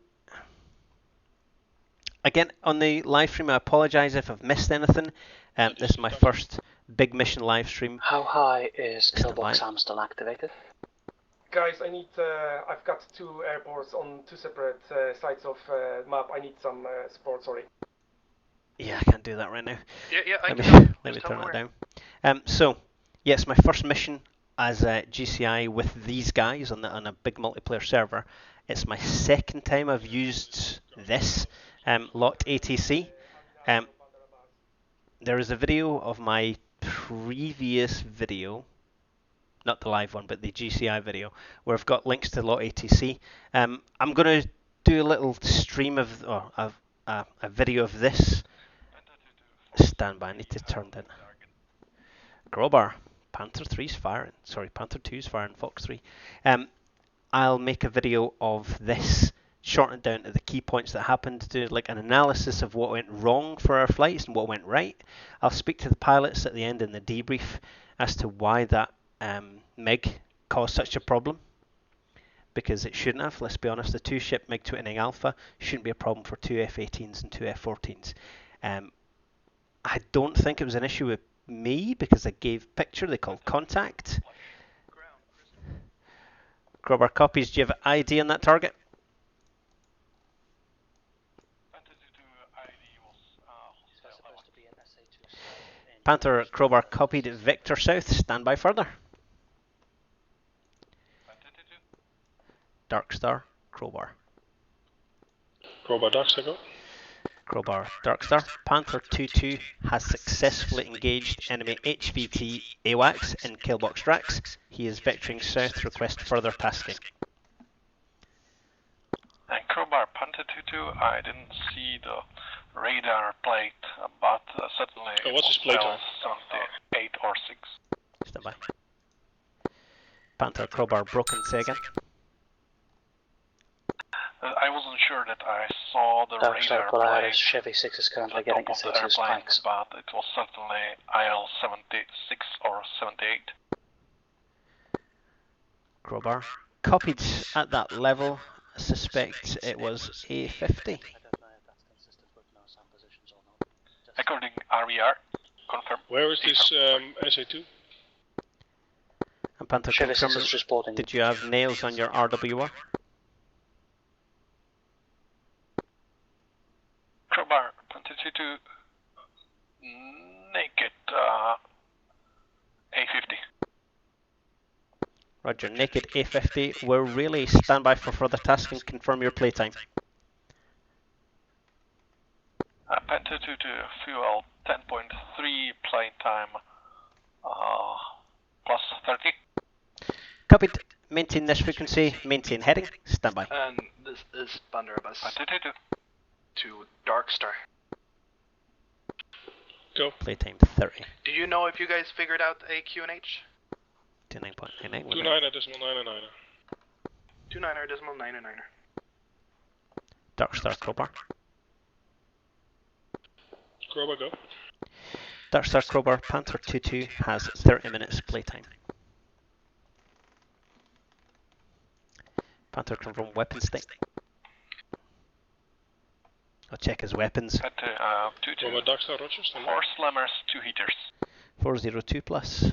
Again, on the live stream, I apologise if I've missed anything. This is my first big mission live stream. How high is Killbox Am still activated? Guys, I need. I've got 2 airports on 2 separate sides of map. I need some support. Sorry. Yeah, I can't do that right now. Yeah, let me turn that down. So, yes, my first mission as a GCI with these guys on a big multiplayer server. It's my second time I've used this locked ATC. There is a video of my previous video, not the live one, but the GCI video, where I've got links to locked ATC. I'm going to do a little stream of a video of this. Stand by, I need to turn down. Crowbar, Panther 3's firing. Sorry, Panther 2's firing, Fox 3. I'll make a video of this, shortened down to the key points that happened, do like an analysis of what went wrong for our flights and what went right. I'll speak to the pilots at the end in the debrief as to why that MiG caused such a problem. Because it shouldn't have, let's be honest, the 2-ship MiG-29 Alpha shouldn't be a problem for 2 F-18s and 2 F-14s. I don't think it was an issue with me because I gave picture, they called contact. Crowbar copies, do you have ID on that target? Panther, Crowbar copied Victor South, stand by further. Darkstar, Crowbar. Crowbar, Darkstar, go. Crowbar, Darkstar. Panther 2-2 has successfully engaged enemy HVT AWACS in Killbox Drax. He is vectoring south, request further tasking. And Crowbar, Panther 2-2, I didn't see the radar plate, but certainly what's his plate on? 8 or 6. Stand by. Panther, Crowbar, broken, say again. I wasn't sure that I saw the radar plate. Chevy 6 is currently getting SA2 spikes. But it was certainly IL-76 or 78. Crowbar, copied at that level. I suspect it was A50. According RVR, confirm. Where is this SA2? And Panther, Chevy confirm, 6 is responding. did you have nails on your RWR? Crowbar, Panther 2-2, naked, A50. Roger, naked A50. We're really standby for further tasking. Confirm your playtime. Panther 2-2, fuel 10.3, plane time plus 30. Copied. Maintain this frequency. Maintain heading. Standby. And this is Bandar Abbas Panther 2-2. to Darkstar. Go. Playtime 30. Do you know if you guys figured out a QNH? 29.99. 29.99. 29.99. Darkstar Crowbar. Crowbar, go. Darkstar Crowbar. Panther 2-2 has 30 minutes playtime. Panther confirm weapon state. I'll check his weapons. Panther 2-2. Crowbar, Darkstar, Roger. 4 slammers, 2 heaters. 402 plus.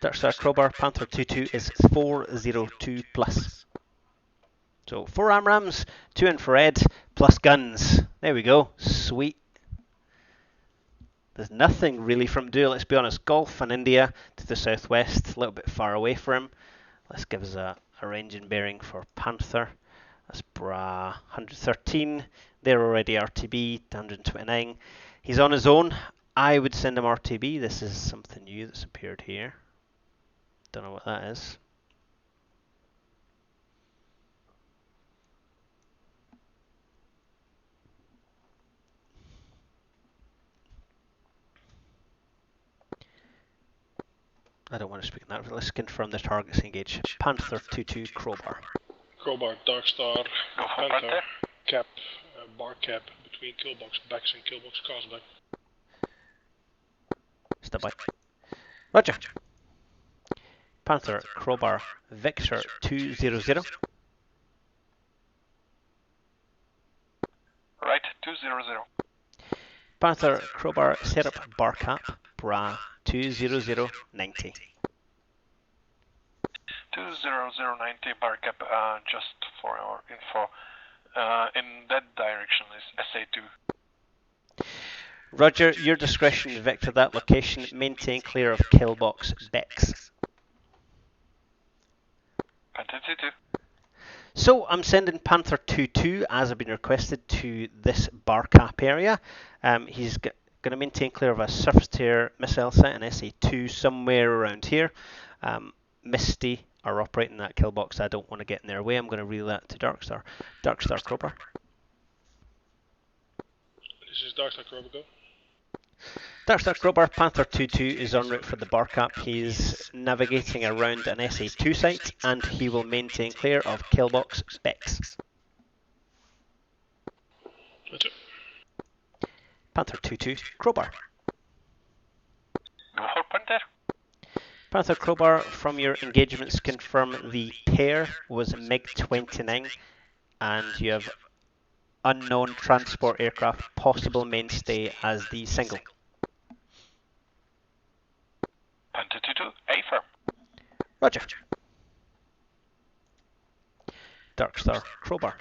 Darkstar Crowbar, Panther 2-2 is 402 plus. So 4 AMRAAMs, 2 infrared, plus guns. There we go. Sweet. There's nothing really from Dual, let's be honest. Gulf and India to the southwest, a little bit far away for him. Let's give us a range and bearing for Panther. That's Bra 113. They're already RTB to 129. He's on his own. I would send him RTB. This is something new that's appeared here. Don't know what that is. I don't want to speak on that. Let's confirm the targets engaged. Panther 2-2 Crowbar. Crowbar, Darkstar, Go for Panther, Panther. cap, bar cap between killbox backs and killbox castback. Step by. Roger. Panther Crowbar Victor 200. Right, 200. Panther Crowbar setup bar cap Bra 20090. 20090 bar cap, just for your info. In that direction is SA2. Roger, your discretion, Victor, that location. Maintain clear of killbox Bex. Panther 2-2. So I'm sending Panther 2-2 as I've been requested to this bar cap area. He's going to maintain clear of a surface to air missile site in SA2 somewhere around here. Misty are operating that kill box. I don't want to get in their way. I'm going to relay that to Darkstar. Darkstar Crowbar. This is Darkstar Crowbar, go. Darkstar Crowbar, Panther 2-2 is en route for the bar cap. He's navigating around an SA2 site and he will maintain clear of kill box Bex. Roger. Panther 2-2 Crowbar. Go for Panther. Panther Crowbar, from your engagements, confirm the pair was MiG-29 and you have unknown transport aircraft, possible mainstay as the single. Panther 2-2, A firm. Roger. Darkstar Crowbar.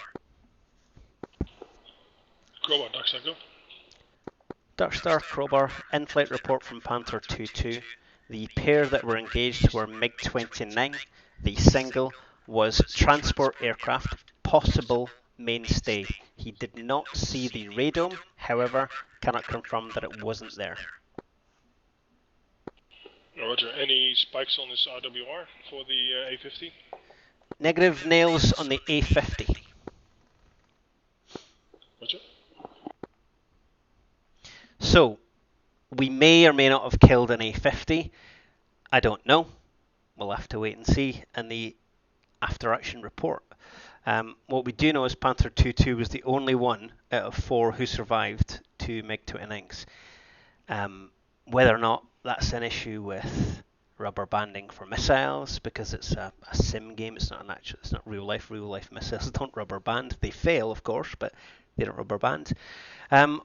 Crowbar, Darkstar, go. Darkstar Crowbar, in-flight report from Panther 2-2. The pair that were engaged were MiG-29. The single was transport aircraft, possible mainstay. He did not see the radome, however, cannot confirm that it wasn't there. Roger, any spikes on this RWR for the A50? Negative nails on the A50. Roger. So, we may or may not have killed an A50. I don't know. We'll have to wait and see in the after-action report. What we do know is Panther 2-2 was the only one out of 4 who survived 2 MiG-29s. Whether or not that's an issue with rubber banding for missiles, because it's a sim game, it's not real life. Real life missiles don't rubber band. They fail, of course, but they don't rubber band.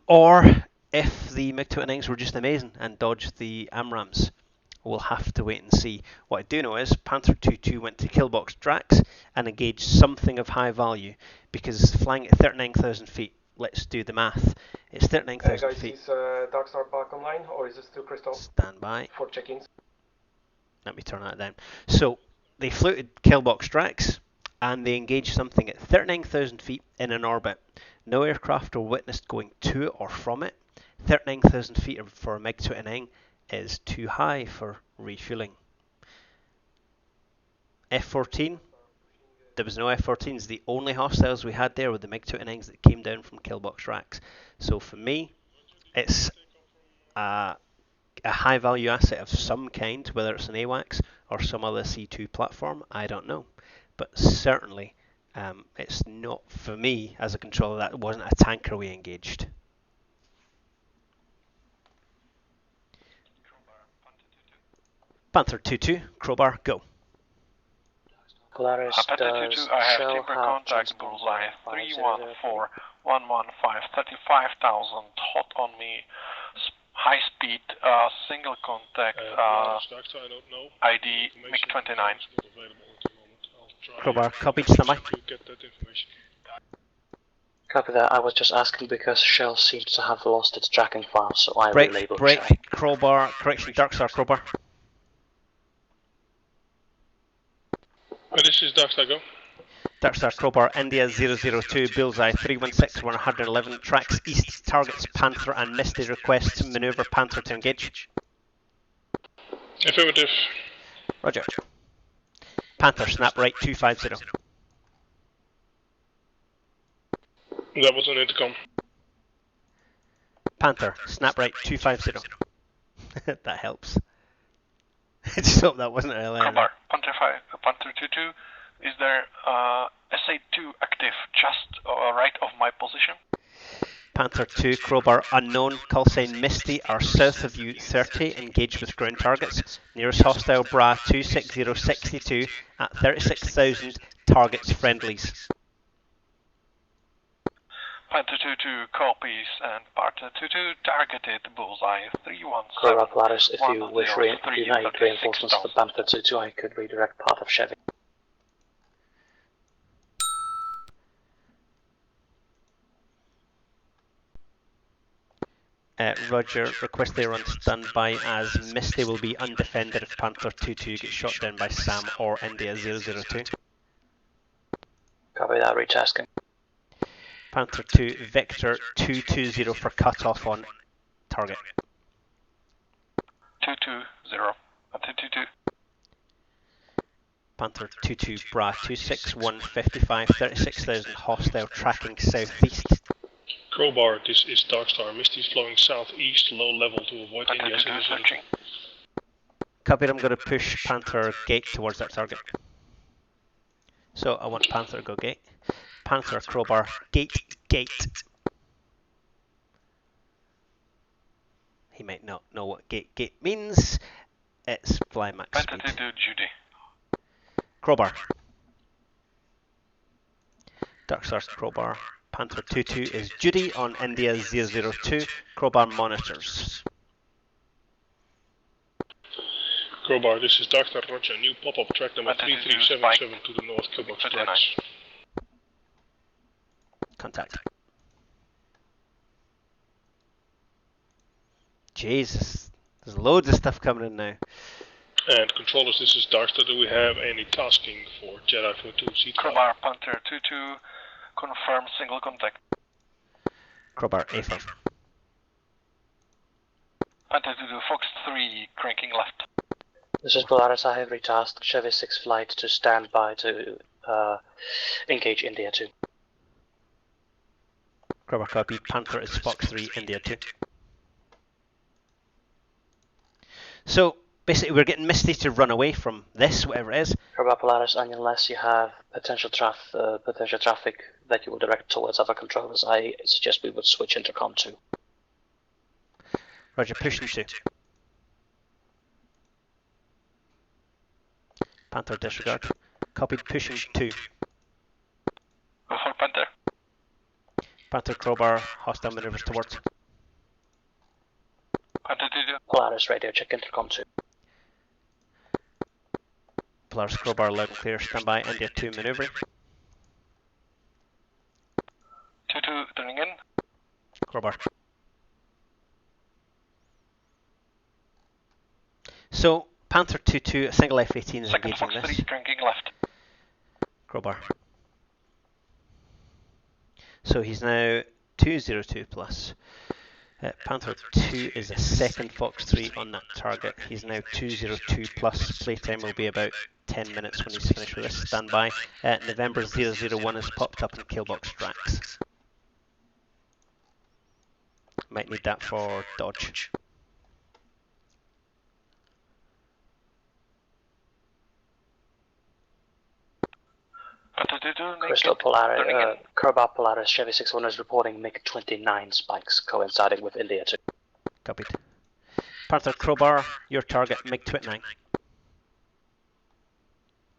Or if the MiG-29s were just amazing and dodged the AMRAAMs. We'll have to wait and see. What I do know is Panther 2-2 went to Killbox Drax and engaged something of high value, because flying at 39,000 feet, let's do the math, it's 39,000 feet. Guys, is Darkstar back online, or is it still Crystal? Stand by. For check-ins. Let me turn that down. So they flew to Killbox Drax and they engaged something at 39,000 feet in an orbit. No aircraft were witnessed going to it or from it. 39,000 feet for a MiG-29 is too high for refueling. F-14, there was no F-14s. The only hostiles we had there were the MiG-29s that came down from Killbox Drax. So for me, it's a high value asset of some kind, whether it's an AWACS or some other C2 platform, I don't know. But certainly, it's not, for me as a controller, that wasn't a tanker we engaged. Panther 2-2, Crowbar, go. Polaris, Panther 2-2, I have timber contact, bullseye, 314-115, 35,000, hot on me, high speed, single contact, I don't know. ID MiG-29. Crowbar, copied, standby. Copy that. I was just asking because Shell seems to have lost its tracking file, so I relabeled break, Shell. Crowbar, correction, Darkstar, Crowbar. This is Darkstar, go. Darkstar, Crowbar, India 002, Bullseye 316, 111, tracks east, targets Panther and Misty, request to maneuver Panther to engage. Affirmative. Roger. Panther, snap right 250. That was on intercom. Panther, snap right 250. That helps. I just hope that wasn't earlier. Crowbar, Panther 2-2, is there SA2 active just right of my position? Panther 2, Crowbar, unknown, call sign Misty, are south of you 30, engage with ground targets. Nearest hostile Bra 26062 at 36,000, targets friendlies. Panther 2-2 copies, and Panther 2-2 targeted bullseye 317. Crowbar, Polaris, if you wish unite reinforcements for Panther 2-2, I could redirect path of Chevy. Roger, request they are on standby as Misty will be undefended if Panther 2-2 gets shot down by Sam or India 002. Copy that, retasking. Panther 2, Vector 220 for cutoff on target. 220, Panther 2-2. Panther 2-2, Bra 26155, 36,000, hostile tracking southeast. Crowbar, this is Darkstar. Misty is flowing southeast, low level to avoid India's intervention. Copied, I'm going to push Panther gate towards that target. So I want Panther to go gate. Panther, Crowbar, gate. He might not know what gate means. It's fly max speed. Panther 2-2, Judy. Crowbar. Darkstar's Crowbar. Panther 2-2 is Judy on India 002. Crowbar monitors. Crowbar, this is Darkstar, Roger. New pop-up track number 3377 to the north, Killbox Drax. Contact. Jesus, there's loads of stuff coming in now. And controllers, this is Darkstar. Do we have any tasking for Jedi 42 Crowbar, Panther 2-2, confirm single contact. Crowbar, A5. Panther 2-2, Fox 3, cranking left. This is Polaris. I have retasked Chevy 6 flight to stand by to engage India 2. Crowbar copy. Panther is Fox 3, India 2. So basically, we're getting Misty to run away from this, whatever it is. Crowbar, Polaris, and unless you have potential traffic that you will direct towards other controllers, I suggest we would switch intercom to. Roger, pushing 2. Panther disregard. Copied, pushing 2. Go for Panther. Panther, Crowbar, hostile maneuvers towards. Polaris radio, check intercom 2. Polaris Crowbar loud and clear, standby, India 2 maneuvering. 2-2 turning in. Crowbar. So, Panther 2-2, a single F-18 is Second engaging Fox this. 3, cranking left. Crowbar. So he's now 202 plus. Panther 2 is a second Fox 3 on that target. He's now 202 plus. Playtime will be about 10 minutes when he's finished with this. Standby. November 001 has popped up in Killbox tracks. Might need that for dodge. Crystal Polaris, Crowbar Polaris, Chevy 61 is reporting MiG-29 spikes coinciding with India 2. Copied. Panther Crowbar, your target, MiG-29.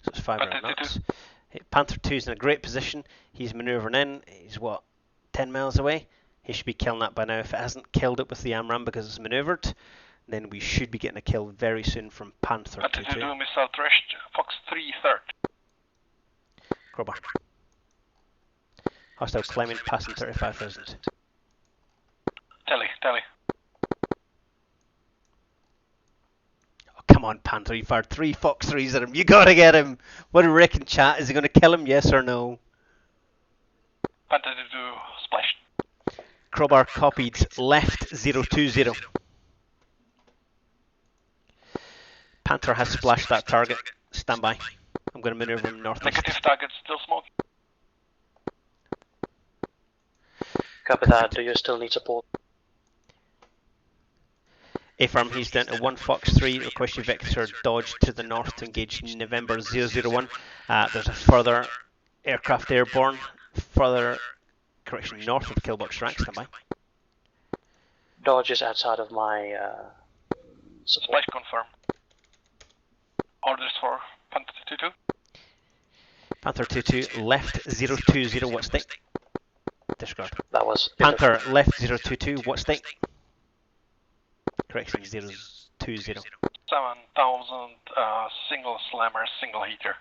So it's 500 knots. Panther 2 is in a great position. He's manoeuvring in. He's what, 10 miles away? He should be killing that by now. If it hasn't killed it with the AMRAAM because it's manoeuvred, then we should be getting a kill very soon from Panther 2. Missile thrashed, Fox 3 third. Crowbar. Hostile climbing, passing 35,000. Tally. Oh, come on, Panther, you fired 3 Fox 3s at him. You gotta get him. What do you reckon, chat? Is he gonna kill him, yes or no? Panther 2 splashed. Crowbar copied, left 020. Panther has splashed that target. Standby. I'm going to maneuver him northeast. Negative target, still smoke. Copy that. Do you still need support? A-firm, he's down to 1 Fox 3. Request your Vector dodge to the north to engage November 001. There's a further aircraft airborne. North of Killbox track. Standby. Dodge is outside of my support. Splash confirm. Orders for Panther 2-2. Panther 2-2, left 020, what state? Disregard. That was... Panther, left 022, what state? Correction, 020. 7,000, single slammer, single heater.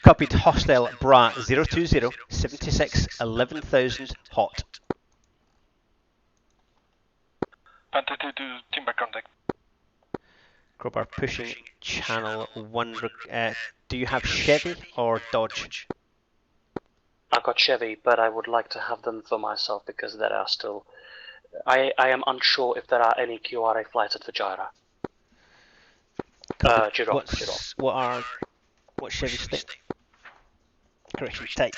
Copied, hostile, Bra 020, 76, 11,000, hot. Panther 2-2, timber contact. Crowbar pushing channel 1. Do you have Chevy or Dodge? I've got Chevy, but I would like to have them for myself because there are still... I am unsure if there are any QRA flights at Fujairah. What Chevy state? Correction, type.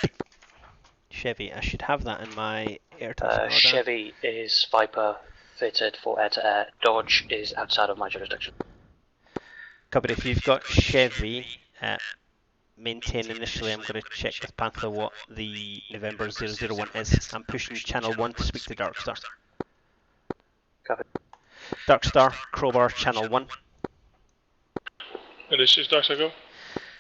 Chevy, I should have that in my air Chevy is Viper fitted for air-to-air. Dodge is outside of my jurisdiction. Copied. If you've got Chevy, maintain initially. I'm going to check with Panther what the November 001 is. I'm pushing channel 1 to speak to Darkstar. Copy. Darkstar, Crowbar, channel 1. This is Darkstar, go.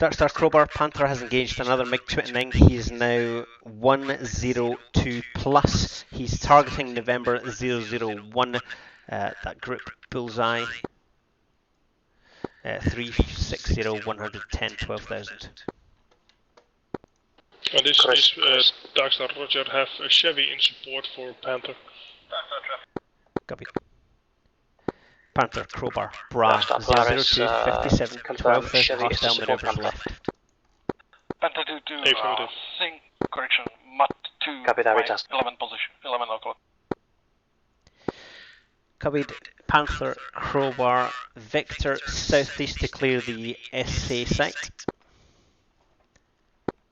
Darkstar, Crowbar, Panther has engaged another MiG-29. He is now 102 plus. He's targeting November 001. That group bullseye. 360, 110, 12,000. And this is Darkstar, Roger, have a Chevy in support for Panther. Copy. Panther, Crowbar, Bra 002, 57, 12,000 hostile maneuvers left. Panther 2-2, sync, correction, MUT 2, Copy that, retest. 11 position, 11 o'clock. Copied. Panther, Crowbar, Victor, southeast to clear the SA site.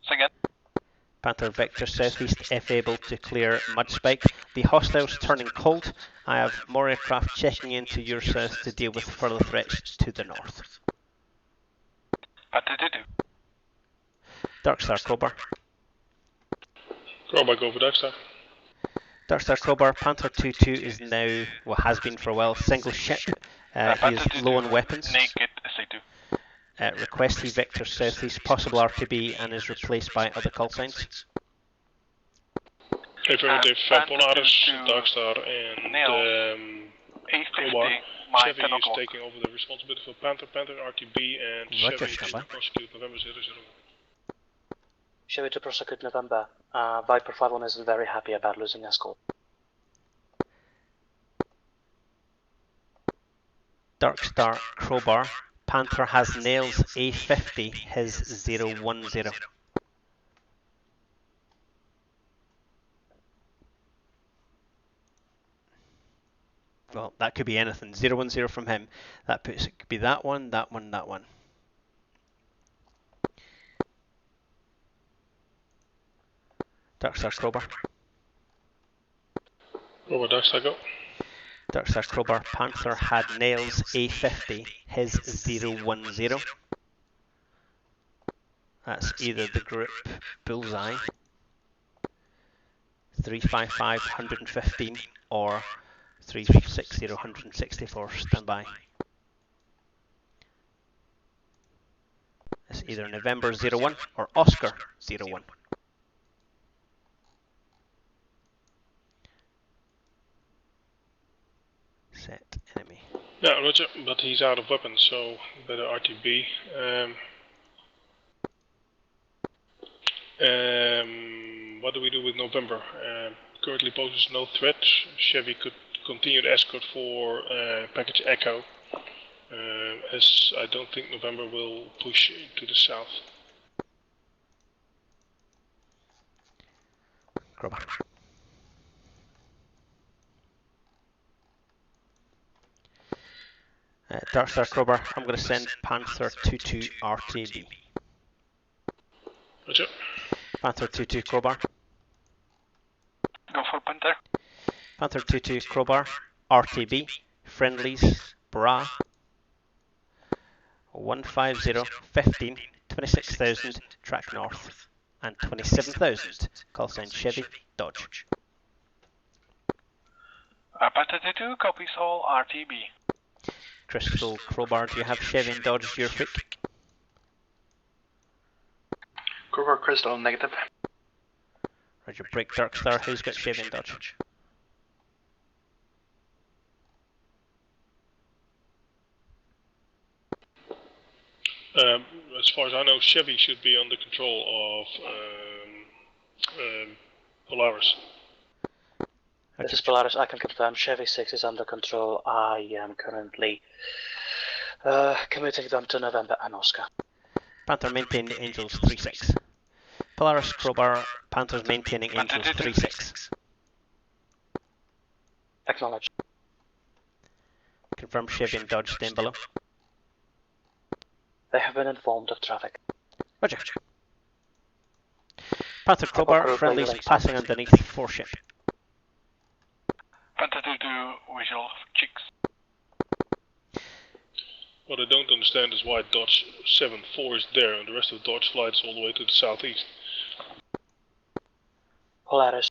Second. Panther, Victor, southeast, if able to clear Mudspike. The hostiles turning cold. I have more aircraft checking into your south to deal with further threats to the north. Panther 2-2. Darkstar, Crowbar. Crowbar, go for Darkstar. Darkstar, Crowbar, Panther 2-2 is now, well, has been for a while, single ship. He is low on weapons. Naked SA2. Request he Victor southeast, possible RTB, and is replaced by other call signs. Affirmative, Polaris, Darkstar, and A50, Chevy is taking over the responsibility for Panther, RTB, and Roger, Chevy to prosecute November 00. Chevy to prosecute November. Viper 5-1 isn't very happy about losing escort. Dark Star Crowbar. Panther has nails A50, his 010. Well, that could be anything. 010 from him. That puts it could be that one, that one, that one. Dark Star Crowbar. Over Dark Star, go. Dark Star Crowbar. Panther had nails A50, his 010. That's either the group Bullseye 355 115 or 360 164. Stand by. It's either November 01 or Oscar 01. Set enemy. Yeah, Roger, but he's out of weapons, so better RTB. What do we do with November? Currently poses no threat. Chevy could continue the escort for package Echo, as I don't think November will push to the south. Crowbar. Dark Star Crowbar, I'm going to send Panther 22 RTB. Roger. Panther 22 Crowbar. Go for Panther. Panther 22 Crowbar, RTB, friendlies, bra, 150, 15, 26,000, track north, and 27,000, call sign Chevy, Dodge. Panther 22 copies all RTB. Crystal Crowbar, do you have Chevy and Dodge your freak? Crowbar Crystal, negative. Roger, break Dark Star, who's got Chevy and Dodge? As far as I know, Chevy should be under control of Polaris. This is Polaris, I can confirm Chevy 6 is under control. I am currently committing them to November and Oscar. Panther maintained Angels 3-6. Polaris Crowbar, Panther's maintaining Angels 3-6. Acknowledge. Confirm Chevy and Dodge staying below. They have been informed of traffic. Roger. Panther Crowbar, friendlies passing underneath 4 ship. Panther 22 visual chicks. What I don't understand is why Dodge 7-4 is there and the rest of the Dodge flight is all the way to the southeast. Polaris.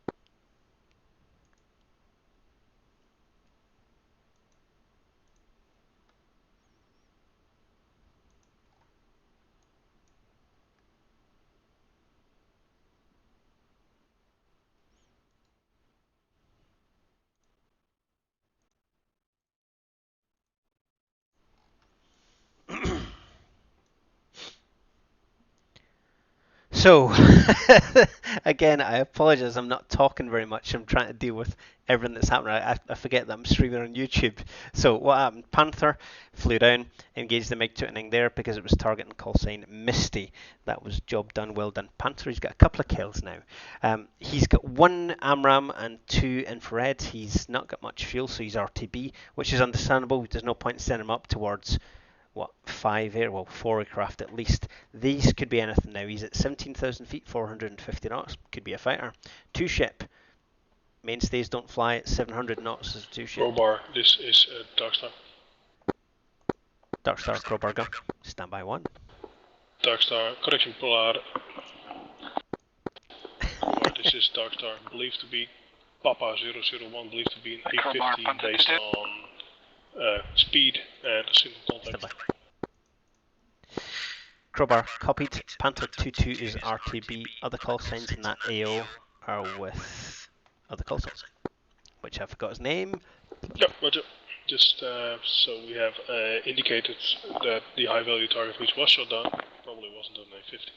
So, again, I apologize, I'm not talking very much. I'm trying to deal with everything that's happening. I forget that I'm streaming on YouTube. So, what happened? Panther flew down, engaged the MiG-29 there because it was targeting call sign Misty. That was job done, well done. Panther, he's got a couple of kills now. He's got 1 AMRAAM and 2 infrared. He's not got much fuel, so he's RTB, which is understandable. There's no point in sending him up towards 4 aircraft at least. These could be anything now. He's at 17,000 feet, 450 knots. Could be a fighter. 2 ship. Mainstays don't fly at 700 knots as 2 ship. Crowbar, this is Dark Star. Dark Star, Crowbar, go. Stand by 1. Dark Star, correction, Polar. This is Dark Star, believed to be Papa 001, believed to be an A-15 based on speed and single contact. Crowbar, copied. Panther 22 is RTB. Other call signs in that AO are with other call signs, which I forgot his name. Yep, roger. Just so we have indicated that the high value target which was shot down probably wasn't an A-50.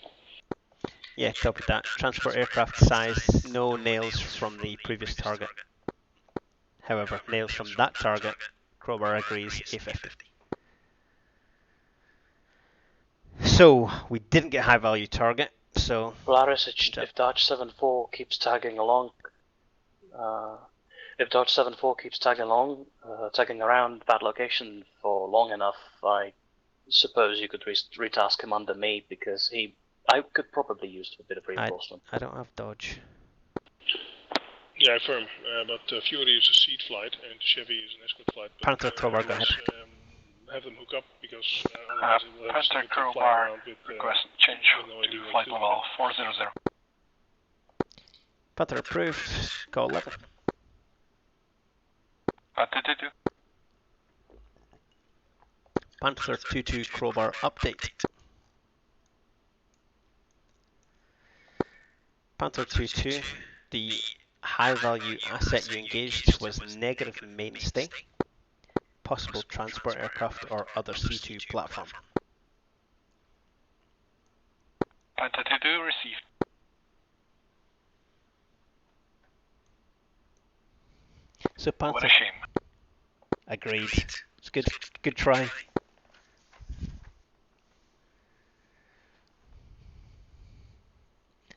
Yeah, copy that. Transport aircraft size, no nails from the previous target. However, nails from that target, Crowbar agrees, A-50. So, we didn't get high value target, so... Polaris, if Dodge 74 keeps tagging along, tagging around that location for long enough, I suppose you could retask him under me, because I could probably use a bit of reinforcement. I don't have Dodge. Yeah, firm. But Fury is a seed flight and Chevy is an escort flight. But, Panther Crowbar, go ahead. Have them hook up because otherwise it will have Panther to fly Crowbar, around with request change to flight level 400. Panther approved. Call 11. 222. Panther 22 Crowbar update. Panther 22, the high value asset you engaged was negative mainstay, possible transport aircraft or other C2 platform. Panther 22 received. So Panther... What a shame. Agreed. It's good try.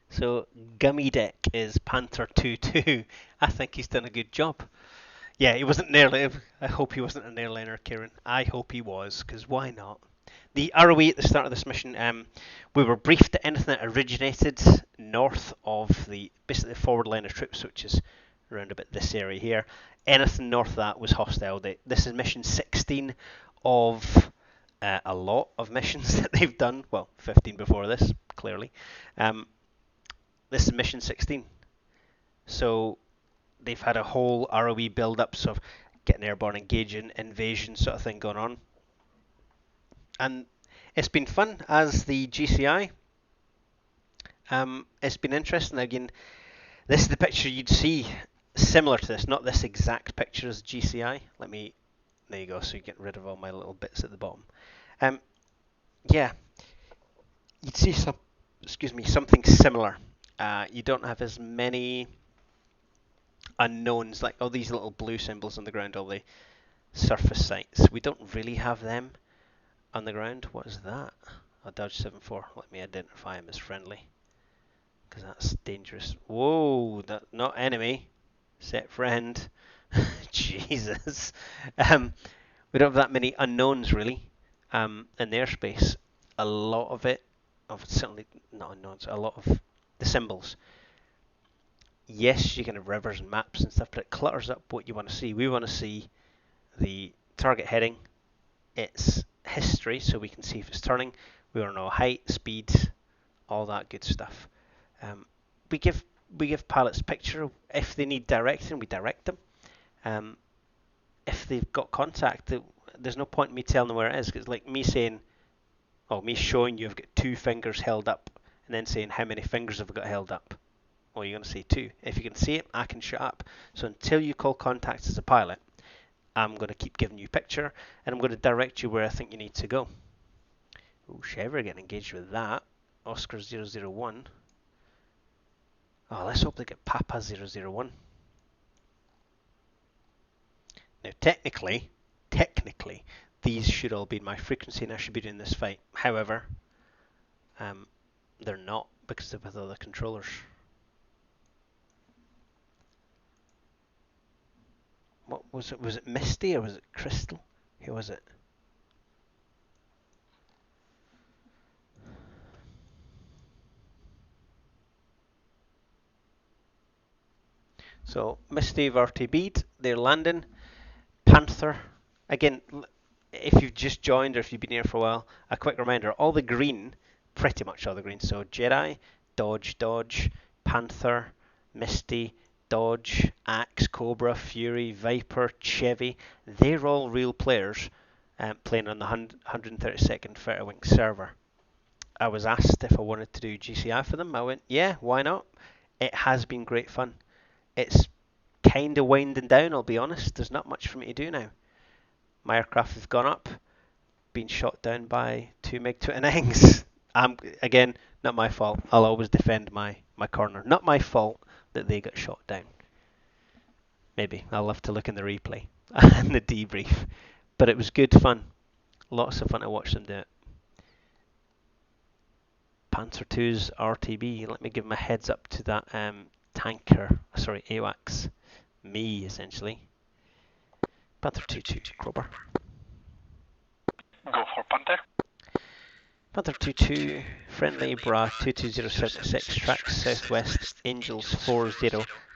So Gummy Deck is Panther 22. I think he's done a good job. Yeah, he wasn't an airliner. I hope he wasn't an airliner, Kieran. I hope he was, because why not? The ROE at the start of this mission, we were briefed that anything that originated north of basically the forward line of troops, which is around about this area here, anything north of that was hostile. This is mission 16 of a lot of missions that they've done. Well, 15 before this, clearly. This is mission 16. So they've had a whole ROE build-up, so getting airborne, engaging, invasion sort of thing going on. And it's been fun as the GCI. It's been interesting. Again, this is the picture you'd see similar to this, not this exact picture as GCI. There you go, so you get rid of all my little bits at the bottom. Yeah, you'd see something similar. You don't have as many unknowns, like all these little blue symbols on the ground, all the surface sites. We don't really have them on the ground. What is that? A Dodge 74. Let me identify him as friendly, because that's dangerous. Whoa, not enemy. Set friend. Jesus. We don't have that many unknowns really in the airspace. A lot of it, certainly not unknowns, a lot of the symbols. Yes, you can have rivers and maps and stuff, but it clutters up what you want to see. We want to see the target heading, its history, so we can see if it's turning. We want to know height, speed, all that good stuff. We give pilots picture. If they need directing, we direct them. If they've got contact, there's no point in me telling them where it is. It's like me saying, me showing you I've got 2 fingers held up, and then saying how many fingers have I got held up. Well, you're going to say 2. If you can see it, I can shut up. So until you call contact as a pilot, I'm going to keep giving you picture, and I'm going to direct you where I think you need to go. Ooh, Chevy getting engaged with that. Oscar 001. Oh, let's hope they get Papa 001. Now, technically, these should all be in my frequency, and I should be doing this fight. However, they're not, because they're with other controllers. What was it? Was it Misty or was it Crystal? Who was it? So Misty of RTB'd, they're landing. Panther, again, if you've just joined or if you've been here for a while, a quick reminder, all the green, pretty much all the green, so Jedi, Dodge, Panther, Misty, Dodge, Axe, Cobra, Fury, Viper, Chevy, they're all real players playing on the 132nd Firewing server. I was asked if I wanted to do GCI for them. I went, yeah, why not? It has been great fun. It's kind of winding down, I'll be honest. There's not much for me to do now. My aircraft have gone up, been shot down by 2 MiG-29s. Again, not my fault. I'll always defend my corner. Not my fault that they got shot down. Maybe. I'll have to look in the replay and the debrief. But it was good fun. Lots of fun to watch them do it. Panzer II's RTB. Let me give my heads up to that tanker. Sorry, AWACS. Me, essentially. Panther 2-2, Krober. Go for Panther. Panther 2-2, friendly Bra 22076, track southwest, Angels 40.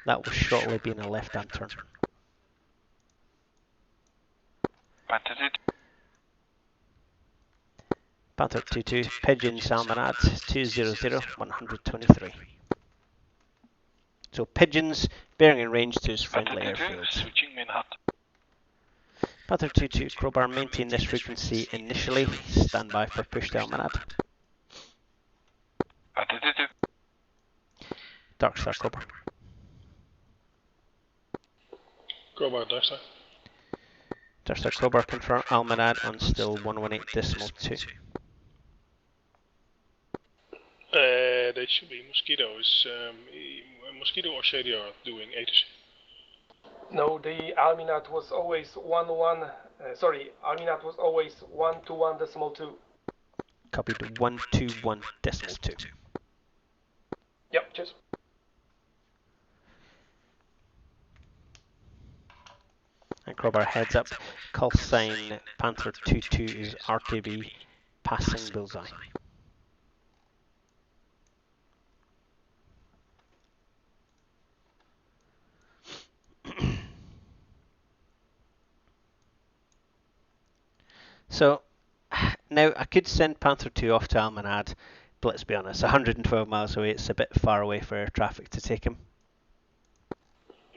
That will shortly be in a left-hand turn. Panther 2. Panther 2-2, Pigeon Salmanad 200-123. So Pigeons bearing in range to his friendly airfield. Switching main hut. Panther 2-2, Crowbar, maintain this frequency initially. Stand by for push to Almanad. Panther 2-2. Darkstar, Crowbar. Crowbar, Darkstar. Darkstar, Crowbar, confirm Almanad on still 118.2. They should be Mosquitoes. Mosquito or Shady are doing A to C. No, the Alminat was always 1-1. Alminat was always 121.2. Copied 121.2. Yep, cheers. And Crowbar heads up. Call sign Panther 2-2 is RTB passing bullseye. So now I could send Panther 2 off to Almanad, but let's be honest, 112 miles away, it's a bit far away for air traffic to take him.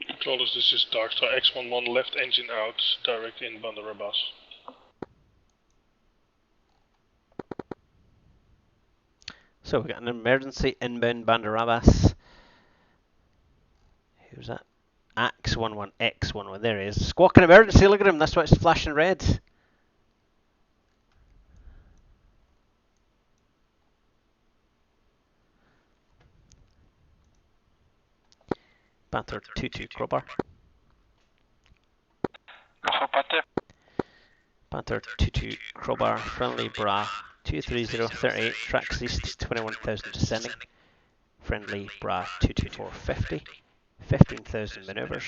Controllers, this is Darkstar X11, left engine out, direct in Bandar Abbas. So we've got an emergency inbound Bandar Abbas. Who's that? X11, X11, there he is. Squawking emergency, look at him, that's why it's flashing red. Panther 2-2, Crowbar. Go for Panther. Panther 2-2, Crowbar, friendly Bra 23038, tracks east 21,000 descending. Friendly Bra 22450, 15,000 maneuvers.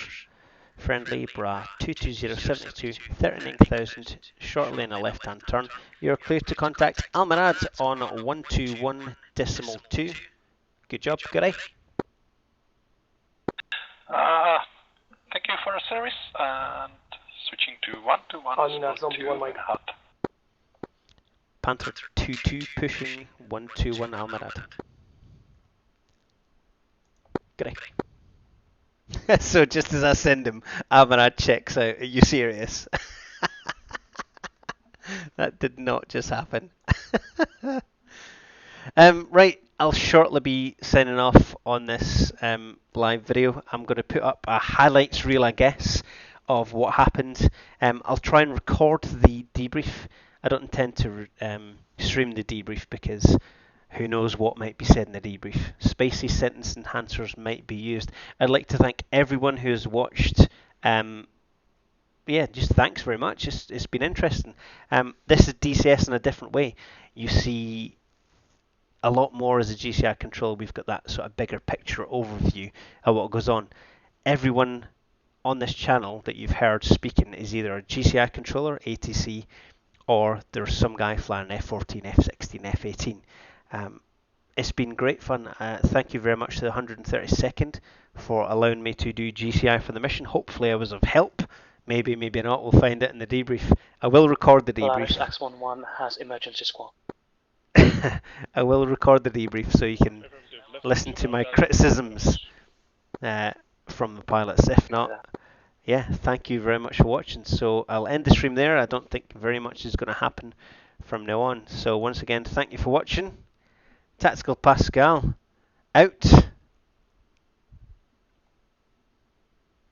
Friendly Bra 22072, 39,000, shortly in a left-hand turn. You're clear to contact Almanad on 121.2. Good job, good eye. Thank you for the service, and switching to 121. Alminad, zombie 1 mic. Hut. Panther 2-2 pushing 121 Almanad. Good eye. So just as I send him, Almanad checks out. Are you serious? That did not just happen. Right, I'll shortly be signing off on this live video. I'm going to put up a highlights reel, I guess, of what happened. I'll try and record the debrief. I don't intend to stream the debrief because who knows what might be said in the debrief. Spicy sentence enhancers might be used. I'd like to thank everyone who has watched. Yeah, just thanks very much. It's been interesting. This is DCS in a different way. You see a lot more as a GCI control. We've got that sort of bigger picture overview of what goes on. Everyone on this channel that you've heard speaking is either a GCI controller, ATC, or there's some guy flying F14, F16, F18. It's been great fun. Thank you very much to the 132nd for allowing me to do GCI for the mission. Hopefully I was of help. Maybe, maybe not. We'll find it in the debrief. I will record the debrief. X11 has emergency squawk. I will record the debrief so you can listen to my criticisms from the pilots. If not, yeah, thank you very much for watching. So I'll end the stream there. I don't think very much is going to happen from now on. So once again, thank you for watching. Tactical Pascal, out.